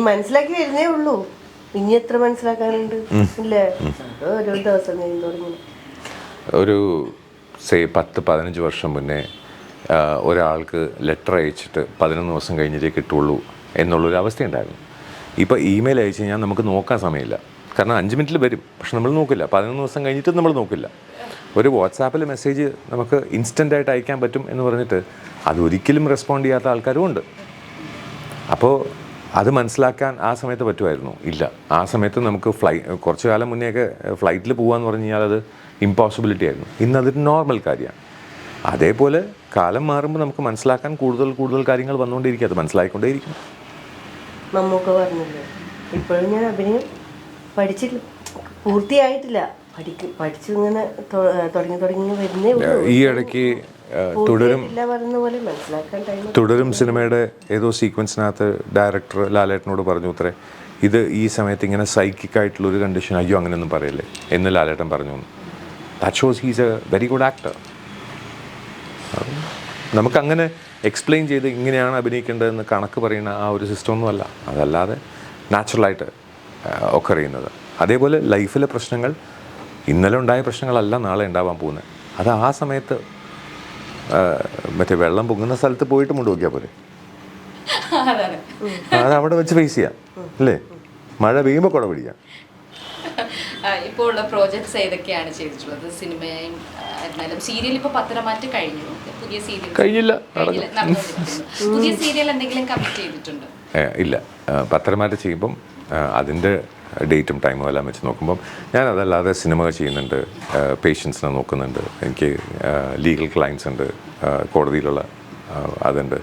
മനസ്സിലാക്കി വരുന്നേ ഉള്ളൂ, ഇനി എത്ര മനസ്സിലാക്കാനുണ്ട് ഇല്ലേ? ഓരോ ദിവസം തുടങ്ങി. ഒരു 10-15 വർഷം മുന്നേ ഒരാൾക്ക് ലെറ്റർ അയച്ചിട്ട് 11 ദിവസം കഴിഞ്ഞിട്ടേ കിട്ടുള്ളൂ എന്നുള്ളൊരു അവസ്ഥയുണ്ടായിരുന്നു. ഇപ്പോൾ ഇമെയിൽ അയച്ചു കഴിഞ്ഞാൽ നമുക്ക് നോക്കാൻ സമയമില്ല, കാരണം 5 മിനിറ്റിൽ വരും, പക്ഷെ നമ്മൾ നോക്കില്ല. 11 ദിവസം കഴിഞ്ഞിട്ട് നമ്മൾ നോക്കില്ല. ഒരു വാട്സാപ്പിൽ മെസ്സേജ് നമുക്ക് ഇൻസ്റ്റൻ്റായിട്ട് അയക്കാൻ പറ്റും എന്ന് പറഞ്ഞിട്ട് അതൊരിക്കലും റെസ്പോണ്ട് ചെയ്യാത്ത ആൾക്കാരും ഉണ്ട്. അപ്പോൾ അത് മനസ്സിലാക്കാൻ ആ സമയത്ത് പറ്റുമായിരുന്നു? ഇല്ല. ആ സമയത്ത് നമുക്ക് കുറച്ച് കാലം മുന്നെയൊക്കെ ഫ്ലൈറ്റിൽ പോകാമെന്ന് പറഞ്ഞു കഴിഞ്ഞാൽ അത് ഇമ്പോസിബിലിറ്റി ആയിരുന്നു. ഇന്നതൊരു നോർമൽ കാര്യമാണ്. അതേപോലെ കാലം മാറുമ്പോൾ നമുക്ക് മനസ്സിലാക്കാൻ കൂടുതൽ കാര്യങ്ങൾ വന്നുകൊണ്ടിരിക്കും, അത് മനസ്സിലായിക്കൊണ്ടേയിരിക്കും. മമ്മൂക്ക പറഞ്ഞില്ലേ, ഇപ്പോഴും ഞാൻ അഭിനയം പഠിച്ചില്ല, പൂർത്തിയായിട്ടില്ല, പഠിച്ചു ഇങ്ങനെ തുടങ്ങി വരുന്നേ ഉള്ളൂ. ഈ ഇടയ്ക്ക് തുടരും സിനിമയുടെ ഏതോ സീക്വൻസിനകത്ത് ഡയറക്ടർ ലാലേട്ടനോട് പറഞ്ഞു അത്രേ, ഇത് ഈ സമയത്ത് ഇങ്ങനെ സൈക്കിക്കായിട്ടുള്ളൊരു കണ്ടീഷൻ, അയ്യോ അങ്ങനെയൊന്നും പറയല്ലേ എന്ന് ലാലേട്ടൻ പറഞ്ഞു. That shows he's A very good actor. നമുക്കങ്ങനെ എക്സ്പ്ലെയിൻ ചെയ്ത് ഇങ്ങനെയാണ് അഭിനയിക്കേണ്ടതെന്ന് കണക്ക് പറയുന്ന ആ ഒരു സിസ്റ്റമൊന്നുമല്ല. അതല്ലാതെ നാച്ചുറലായിട്ട് ഒക്കെ അറിയുന്നത്. അതേപോലെ ലൈഫിലെ പ്രശ്നങ്ങൾ ഇന്നലെ ഉണ്ടായ പ്രശ്നങ്ങളല്ല നാളെ ഉണ്ടാവാൻ പോകുന്നത്. അത് ആ സമയത്ത് മറ്റേ വെള്ളം പൊങ്ങുന്ന സ്ഥലത്ത് പോയിട്ട് മുണ്ട് നോക്കിയാൽ പോലെ, അതാണ്. അത് അവിടെ വെച്ച് ഫേസ് ചെയ്യാം അല്ലേ. മഴ പെയ്യുമ്പോൾ കുട പിടിക്കാം. ഇപ്പോൾ ഉള്ള പ്രോജക്ട്സ് ഏതൊക്കെയാണ് ചെയ്തിട്ടുള്ളത്? സിനിമയും ആയിരുന്നാലും സീരിയൽ ഇപ്പോൾ പത്തരമാറ്റ് കഴിഞ്ഞു, പുതിയ സീരിയൽ കഴിഞ്ഞില്ല, നടന്നുകൊണ്ടിരിക്കുന്നു. പുതിയ സീരിയൽ എന്തെങ്കിലും കമ്മിറ്റ് ചെയ്തിട്ടുണ്ടോ? ഇല്ല. പത്തരമാറ്റ് ചെയ്യുമ്പം അതിൻ്റെ ഡേറ്റും ടൈമും എല്ലാം വെച്ച് നോക്കുമ്പം ഞാൻ അതല്ലാതെ സിനിമകൾ ചെയ്യുന്നുണ്ട്, പേഷ്യൻസിനെ നോക്കുന്നുണ്ട്, എനിക്ക് ലീഗൽ ക്ലയൻസ് ഉണ്ട്, കോടതിയിലുള്ള അതുണ്ട്,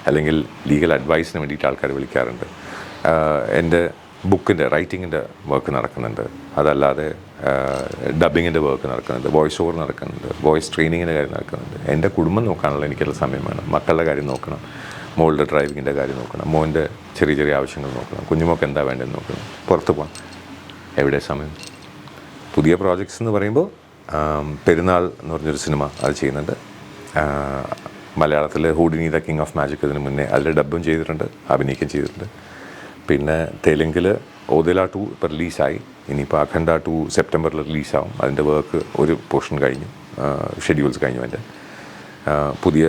അല്ലെങ്കിൽ ലീഗൽ അഡ്വൈസിന് വേണ്ടിയിട്ട് ആൾക്കാർ വിളിക്കാറുണ്ട്, എൻ്റെ ബുക്കിൻ്റെ റൈറ്റിങ്ങിൻ്റെ വർക്ക് നടക്കുന്നുണ്ട്, അതല്ലാതെ ഡബിങ്ങിൻ്റെ വർക്ക് നടക്കുന്നുണ്ട്, വോയിസ് ഓവർ നടക്കുന്നുണ്ട്, വോയിസ് ട്രെയിനിങ്ങിൻ്റെ കാര്യം നടക്കുന്നുണ്ട്. എൻ്റെ കുടുംബം നോക്കാനുള്ള എനിക്കുള്ള സമയം വേണം. മക്കളുടെ കാര്യം നോക്കണം, മോളുടെ ഡ്രൈവിങ്ങിൻ്റെ കാര്യം നോക്കണം, മോൻ്റെ ചെറിയ ചെറിയ ആവശ്യങ്ങൾ നോക്കണം, കുഞ്ഞുമോക്ക് എന്താ വേണ്ടതെന്ന് നോക്കണം, പുറത്ത് പോകാം. എവിടെ സമയം? പുതിയ പ്രോജക്ട്സ് എന്ന് പറയുമ്പോൾ പെരുന്നാൾ എന്ന് പറഞ്ഞൊരു സിനിമ അത് ചെയ്യുന്നുണ്ട്. മലയാളത്തിൽ ഹൂഡിനി ദ കിങ് ഓഫ് മാജിക് ഇതിന് മുന്നേ അതിൽ ഡബും ചെയ്തിട്ടുണ്ട്, അഭിനയിക്കുകയും ചെയ്തിട്ടുണ്ട്. പിന്നെ തെലുങ്കിൽ ഓദില 2 ഇപ്പോൾ റിലീസായി. ഇനിയിപ്പോൾ അഖണ്ഡ 2 സെപ്റ്റംബറിൽ റിലീസാവും. അതിൻ്റെ വർക്ക് ഒരു പോർഷൻ കഴിഞ്ഞു, ഷെഡ്യൂൾസ് കഴിഞ്ഞു. അതിൻ്റെ പുതിയ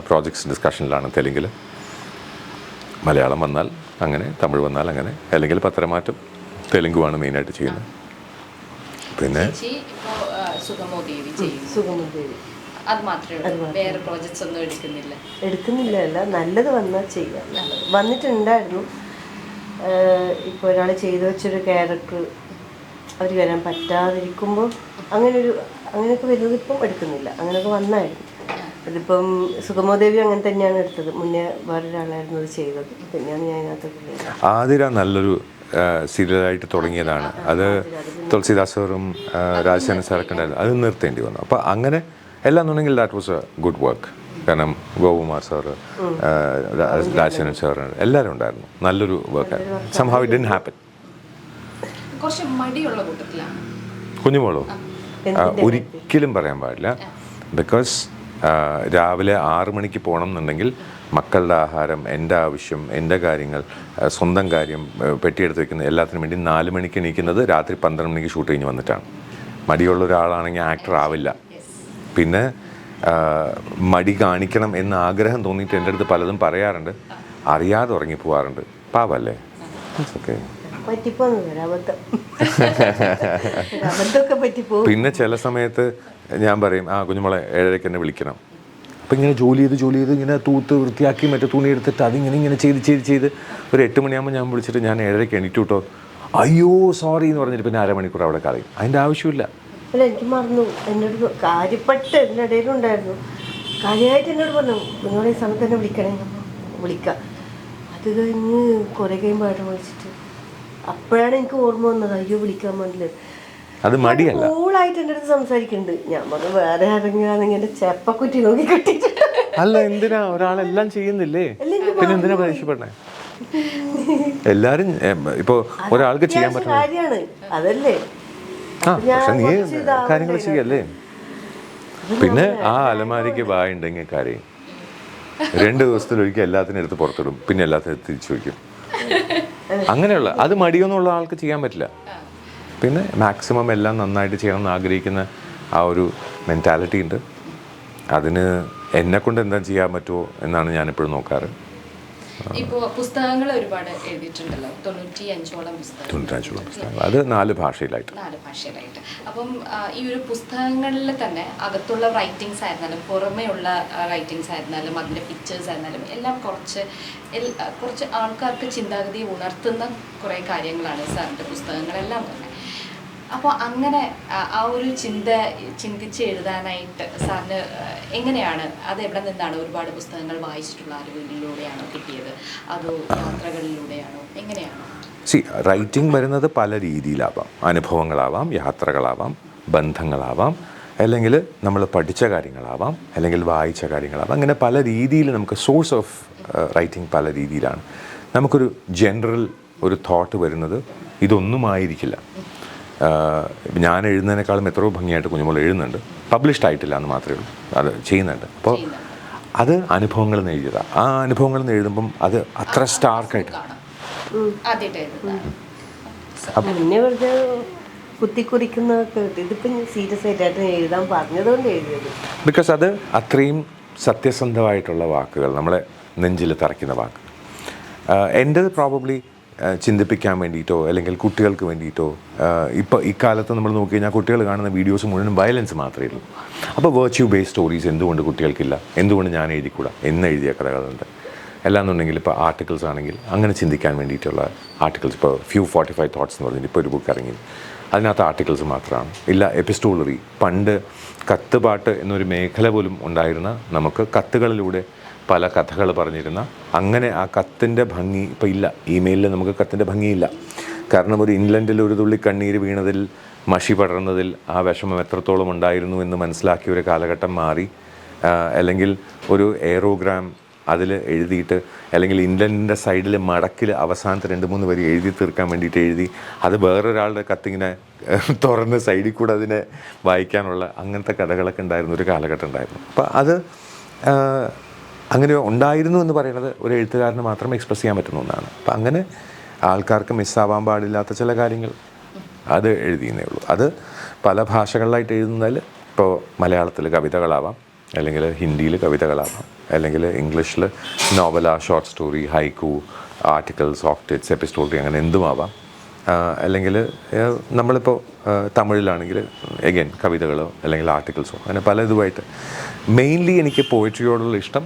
പ്രോജക്ട്സ് ഡിസ്കഷനിലാണ് തെലുങ്കിൽ. മലയാളം വന്നാൽ അങ്ങനെ, തമിഴ് വന്നാൽ അങ്ങനെ, അല്ലെങ്കിൽ പത്തരമാറ്റും തെലുങ്കുമാണ് മെയിനായിട്ട് ചെയ്യുന്നത്. പിന്നെ സുഗമദേവി അത് മാത്രമേ ഉള്ളൂ, വേറെ പ്രോജക്ട്സ് ഒന്നും എടുക്കുന്നില്ല. അല്ല, നല്ലത് വന്നാൽ ചെയ്യാം. വന്നിട്ടുണ്ടായിരുന്നു. ഇപ്പോൾ ഒരാൾ ചെയ്തു വെച്ചൊരു ക്യാരക്ടർ അവർ വരാൻ പറ്റാതിരിക്കുമ്പോൾ അങ്ങനെയൊക്കെ വരുന്നത് ഇപ്പം എടുക്കുന്നില്ല. അങ്ങനെയൊക്കെ വന്നായിരുന്നു. അതിപ്പം സുഗമദേവി അങ്ങനെ തന്നെയാണ് എടുത്തത്. മുന്നേ വേറൊരാളായിരുന്നു അത് ചെയ്തത്. പിന്നെയാണ് ഞാൻ അതിനകത്ത് ആതിര നല്ലൊരു സീരിയലായിട്ട് തുടങ്ങിയതാണ്. അത് തുളസിദാസ് സാറും രാജസേന സാറൊക്കെ ഉണ്ടായിരുന്നു. അത് നിർത്തേണ്ടി വന്നു. അപ്പോൾ അങ്ങനെ എല്ലാം എന്നുണ്ടെങ്കിൽ that was a good work. കാരണം ഗോകുമാർ സാറ്, രാജസേന സാറ് എല്ലാവരും ഉണ്ടായിരുന്നു. നല്ലൊരു വർക്കായിരുന്നു. Somehow it didn't happen. കുറച്ച് മടിയുള്ള കൂട്ടത്തിലാണ് കുഞ്ഞുമോളോ? ഒരിക്കലും പറയാൻ പാടില്ല. ബിക്കോസ് രാവിലെ 6 മണിക്ക് പോകണം എന്നുണ്ടെങ്കിൽ മക്കളുടെ ആഹാരം, എൻ്റെ ആവശ്യം, എൻ്റെ കാര്യങ്ങൾ, സ്വന്തം കാര്യം, പെട്ടിയെടുത്ത് വെക്കുന്ന എല്ലാത്തിനും വേണ്ടി 4 മണിക്ക് എണീക്കുന്നത് രാത്രി 12 മണിക്ക് ഷൂട്ട് കഴിഞ്ഞ് വന്നിട്ടാണ്. മടിയുള്ള ഒരാളാണെങ്കിൽ ആക്ടർ ആവില്ല. പിന്നെ മടി കാണിക്കണം എന്ന ആഗ്രഹം തോന്നിയിട്ട് എൻ്റെ അടുത്ത് പലതും പറയാറുണ്ട്. അറിയാതെ ഉറങ്ങിപ്പോവാറുണ്ട്. പാവല്ലേ? ഓക്കെ. പിന്നെ ചില സമയത്ത് ഞാൻ പറയും, കുഞ്ഞുമോളെ 7:30 എന്നെ വിളിക്കണം. അപ്പം ഇങ്ങനെ ജോലി ചെയ്ത് ഇങ്ങനെ തൂത്ത് വൃത്തിയാക്കി മറ്റേ തുണി എടുത്തിട്ട് അതിങ്ങനെ ചെയ്ത് ഒരു 8 മണിയാകുമ്പോൾ ഞാൻ വിളിച്ചിട്ട് ഞാൻ 7:30 എണീറ്റു കേട്ടോ, അയ്യോ സോറി എന്ന് പറഞ്ഞിട്ട് പിന്നെ 1/2 മണിക്കൂർ അവിടെ കളയും. അതിൻ്റെ ആവശ്യമില്ല. അല്ല, എനിക്ക് മറന്നു. എന്നോട് കാര്യപ്പെട്ട് എൻ്റെ ഇടയിലുണ്ടായിരുന്നു. കാര്യമായിട്ട് എന്നോട് പറഞ്ഞു, നിങ്ങളെ ഈ സമയത്ത് തന്നെ വിളിക്കണേ. വിളിക്കാം. അത് കഴിഞ്ഞ് കുറേ കഴിയുമ്പോൾ ആയിട്ട് വിളിച്ചിട്ട് അപ്പോഴാണ് എനിക്ക് ഓർമ്മ വന്നത്, അയ്യോ വിളിക്കാൻ വേണ്ടില്ല. അത് മടിയല്ല, കൂളായിട്ട് എൻ്റെ അടുത്ത് സംസാരിക്കുന്നുണ്ട്. ഞാൻ പറഞ്ഞു വേറെ ആരെങ്കിലും എൻ്റെ ചെപ്പക്കുറ്റി നോക്കി കെട്ടിട്ട്. അല്ല, എന്തിനാ ഒരാളെല്ലാം ചെയ്യുന്നില്ലേ, പിന്നെ എന്തിനാ പരീക്ഷപ്പെടണേ? എല്ലാരും ഇപ്പൊ ഒരാൾക്ക് ചെയ്യാൻ പറ്റുന്ന കാര്യമാണ് അതല്ലേ. പക്ഷെ നീ കാര്യങ്ങൾ ചെയ്യല്ലേ. പിന്നെ ആ അലമാരിക്ക് വായുണ്ടെങ്കിൽ കാര്യം 2 ദിവസത്തിലൊരിക്കൽ എല്ലാത്തിനും എടുത്ത് പുറത്തിടും, പിന്നെ എല്ലാത്തിനും തിരിച്ചു വയ്ക്കും. അങ്ങനെയുള്ള അത് മടിയൊന്നുള്ള ആൾക്ക് ചെയ്യാൻ പറ്റില്ല. പിന്നെ മാക്സിമം എല്ലാം നന്നായിട്ട് ചെയ്യണം എന്ന് ആഗ്രഹിക്കുന്ന ആ ഒരു മെൻറ്റാലിറ്റി ഉണ്ട്. അതിന് എന്നെക്കൊണ്ട് എന്താ ചെയ്യാൻ പറ്റുമോ എന്നാണ് ഞാനിപ്പോഴും നോക്കാറ്. ഇപ്പോൾ പുസ്തകങ്ങൾ ഒരുപാട് എഴുതിയിട്ടുണ്ടല്ലോ, 95ഓളം പുസ്തകങ്ങൾ. അത് 4 ഭാഷയിലായിട്ട്. അപ്പം ഈ ഒരു പുസ്തകങ്ങളിൽ തന്നെ അകത്തുള്ള റൈറ്റിങ്സ് ആയിരുന്നാലും പുറമേയുള്ള റൈറ്റിങ്സ് ആയിരുന്നാലും അതിൻ്റെ പിക്ചേഴ്സ് ആയിരുന്നാലും എല്ലാം കുറച്ച് ആൾക്കാർക്ക് ചിന്താഗതി ഉണർത്തുന്ന കുറേ കാര്യങ്ങളാണ് സാറിൻ്റെ പുസ്തകങ്ങളെല്ലാം തന്നെ. അപ്പോൾ അങ്ങനെ ആ ഒരു ചിന്തിച്ച് എഴുതാനായിട്ട് സാറിന് എങ്ങനെയാണ്, അത് എവിടെ നിന്നാണ്? ഒരുപാട് പുസ്തകങ്ങൾ വായിച്ചിട്ടുള്ള അറിവിലൂടെയാണോ കിട്ടിയത്, അതോ യാത്രകളിലൂടെയാണോ, എങ്ങനെയാണോ? റൈറ്റിംഗ് വരുന്നത് പല രീതിയിലാവാം. അനുഭവങ്ങളാവാം, യാത്രകളാവാം, ബന്ധങ്ങളാവാം, അല്ലെങ്കിൽ നമ്മൾ പഠിച്ച കാര്യങ്ങളാവാം, അല്ലെങ്കിൽ വായിച്ച കാര്യങ്ങളാവാം. അങ്ങനെ പല രീതിയിൽ നമുക്ക് സോഴ്സ് ഓഫ് റൈറ്റിംഗ് പല രീതിയിലാണ്. നമുക്കൊരു ജനറൽ ഒരു തോട്ട് വരുന്നത് ഇതൊന്നും ആയിരിക്കില്ല. ഞാൻ എഴുതുന്നതിനേക്കാളും എത്രയോ ഭംഗിയായിട്ട് കുഞ്ഞുമോൾ എഴുതുന്നുണ്ട്. പബ്ലിഷ്ഡ് ആയിട്ടില്ല എന്ന് മാത്രമേ ഉള്ളൂ, അത് ചെയ്യുന്നുണ്ട്. അപ്പോൾ അത് അനുഭവങ്ങളിൽ നിന്ന് എഴുതിയതാണ്. ആ അനുഭവങ്ങളിൽ നിന്ന് എഴുതുമ്പം അത് അത്ര സ്റ്റാർക്കായിട്ട് പിന്നെ വെറുതെ കുത്തിക്കുറിക്കുന്നതൊക്കെ ഇതിപ്പം സീരിയസ് ആയിട്ട് എഴുതാൻ പറഞ്ഞതുകൊണ്ട് എഴുതിയത്. ബിക്കോസ് അത് അത്രയും സത്യസന്ധമായിട്ടുള്ള വാക്കുകൾ, നമ്മളെ നെഞ്ചിൽ തറയ്ക്കുന്ന വാക്കുകൾ. എൻ്റെത് പ്രോബബ്ലി ചിന്തിപ്പിക്കാൻ വേണ്ടിയിട്ടോ അല്ലെങ്കിൽ കുട്ടികൾക്ക് വേണ്ടിയിട്ടോ. ഇപ്പോൾ ഇക്കാലത്ത് നമ്മൾ നോക്കി കഴിഞ്ഞാൽ കുട്ടികൾ കാണുന്ന വീഡിയോസ് മുഴുവൻ വയലൻസ് മാത്രമേ ഉള്ളൂ. അപ്പോൾ വെർച്യൂ ബേസ്ഡ് സ്റ്റോറീസ് എന്തുകൊണ്ട് കുട്ടികൾക്കില്ല, എന്തുകൊണ്ട് ഞാൻ എഴുതിക്കൂടാ എന്ന് എഴുതിയ കഥകളുണ്ട്. എല്ലാന്നുണ്ടെങ്കിൽ ഇപ്പോൾ ആർട്ടിക്കിൾസ് ആണെങ്കിൽ അങ്ങനെ ചിന്തിക്കാൻ വേണ്ടിയിട്ടുള്ള ആർട്ടിക്കിൾസ്. ഇപ്പോൾ ഫ്യൂ 45 തോട്ട്സ് എന്ന് പറഞ്ഞിട്ട് ഇപ്പോൾ ഒരു ബുക്ക് ഇറങ്ങി, അതിനകത്ത് ആർട്ടിക്കിൾസ് മാത്രമാണ്, ഇല്ല എപ്പിസ്റ്റോളറി. പണ്ട് കത്തുപാട്ട് എന്നൊരു മേഖല പോലും ഉണ്ടായിരുന്ന നമുക്ക് കത്തുകളിലൂടെ പല കഥകൾ പറഞ്ഞിരുന്ന, അങ്ങനെ ആ കത്തിൻ്റെ ഭംഗി ഇപ്പോൾ ഇല്ല. ഇമെയിലിൽ നമുക്ക് കത്തിൻ്റെ ഭംഗിയില്ല. കാരണം ഒരു ഇംഗ്ലണ്ടിൽ ഒരു തുള്ളി കണ്ണീര് വീണതിൽ, മഷി പടർന്നതിൽ ആ വിഷമം എത്രത്തോളം ഉണ്ടായിരുന്നു എന്ന് മനസ്സിലാക്കിയ ഒരു കാലഘട്ടം മാറി. അല്ലെങ്കിൽ ഒരു എയറോഗ്രാം അതിൽ എഴുതിയിട്ട്, അല്ലെങ്കിൽ ഇംഗ്ലണ്ടിൻ്റെ സൈഡിൽ മടക്കിൽ അവസാനത്തെ 2-3 വരി എഴുതി തീർക്കാൻ വേണ്ടിയിട്ട് എഴുതി, അത് വേറൊരാളുടെ കത്തിങ്ങനെ തുറന്ന് സൈഡിൽ കൂടെ അതിനെ വായിക്കാനുള്ള അങ്ങനത്തെ കഥകളൊക്കെ ഉണ്ടായിരുന്ന ഒരു കാലഘട്ടം ഉണ്ടായിരുന്നു. അപ്പോൾ അത് അങ്ങനെ ഉണ്ടായിരുന്നു എന്ന് പറയുന്നത് ഒരു എഴുത്തുകാരന് മാത്രം എക്സ്പ്രസ് ചെയ്യാൻ പറ്റുന്ന ഒന്നാണ്. അപ്പം അങ്ങനെ ആൾക്കാർക്ക് മിസ്സാവാൻ പാടില്ലാത്ത ചില കാര്യങ്ങൾ അത് എഴുതിയെന്നേ ഉള്ളൂ. അത് പല ഭാഷകളിലായിട്ട് എഴുതുന്നതിൽ ഇപ്പോൾ മലയാളത്തിൽ കവിതകളാവാം, അല്ലെങ്കിൽ ഹിന്ദിയിൽ കവിതകളാവാം, അല്ലെങ്കിൽ ഇംഗ്ലീഷിൽ novella, short story, haiku, articles, octets, epistolary, അങ്ങനെ എന്തുമാവാം. അല്ലെങ്കിൽ നമ്മളിപ്പോൾ തമിഴിലാണെങ്കിൽ എഗെയിൻ കവിതകളോ അല്ലെങ്കിൽ ആർട്ടിക്കിൾസോ, അങ്ങനെ പല ഇതുമായിട്ട്. മെയിൻലി എനിക്ക് പോയിട്രിയോടുള്ള ഇഷ്ടം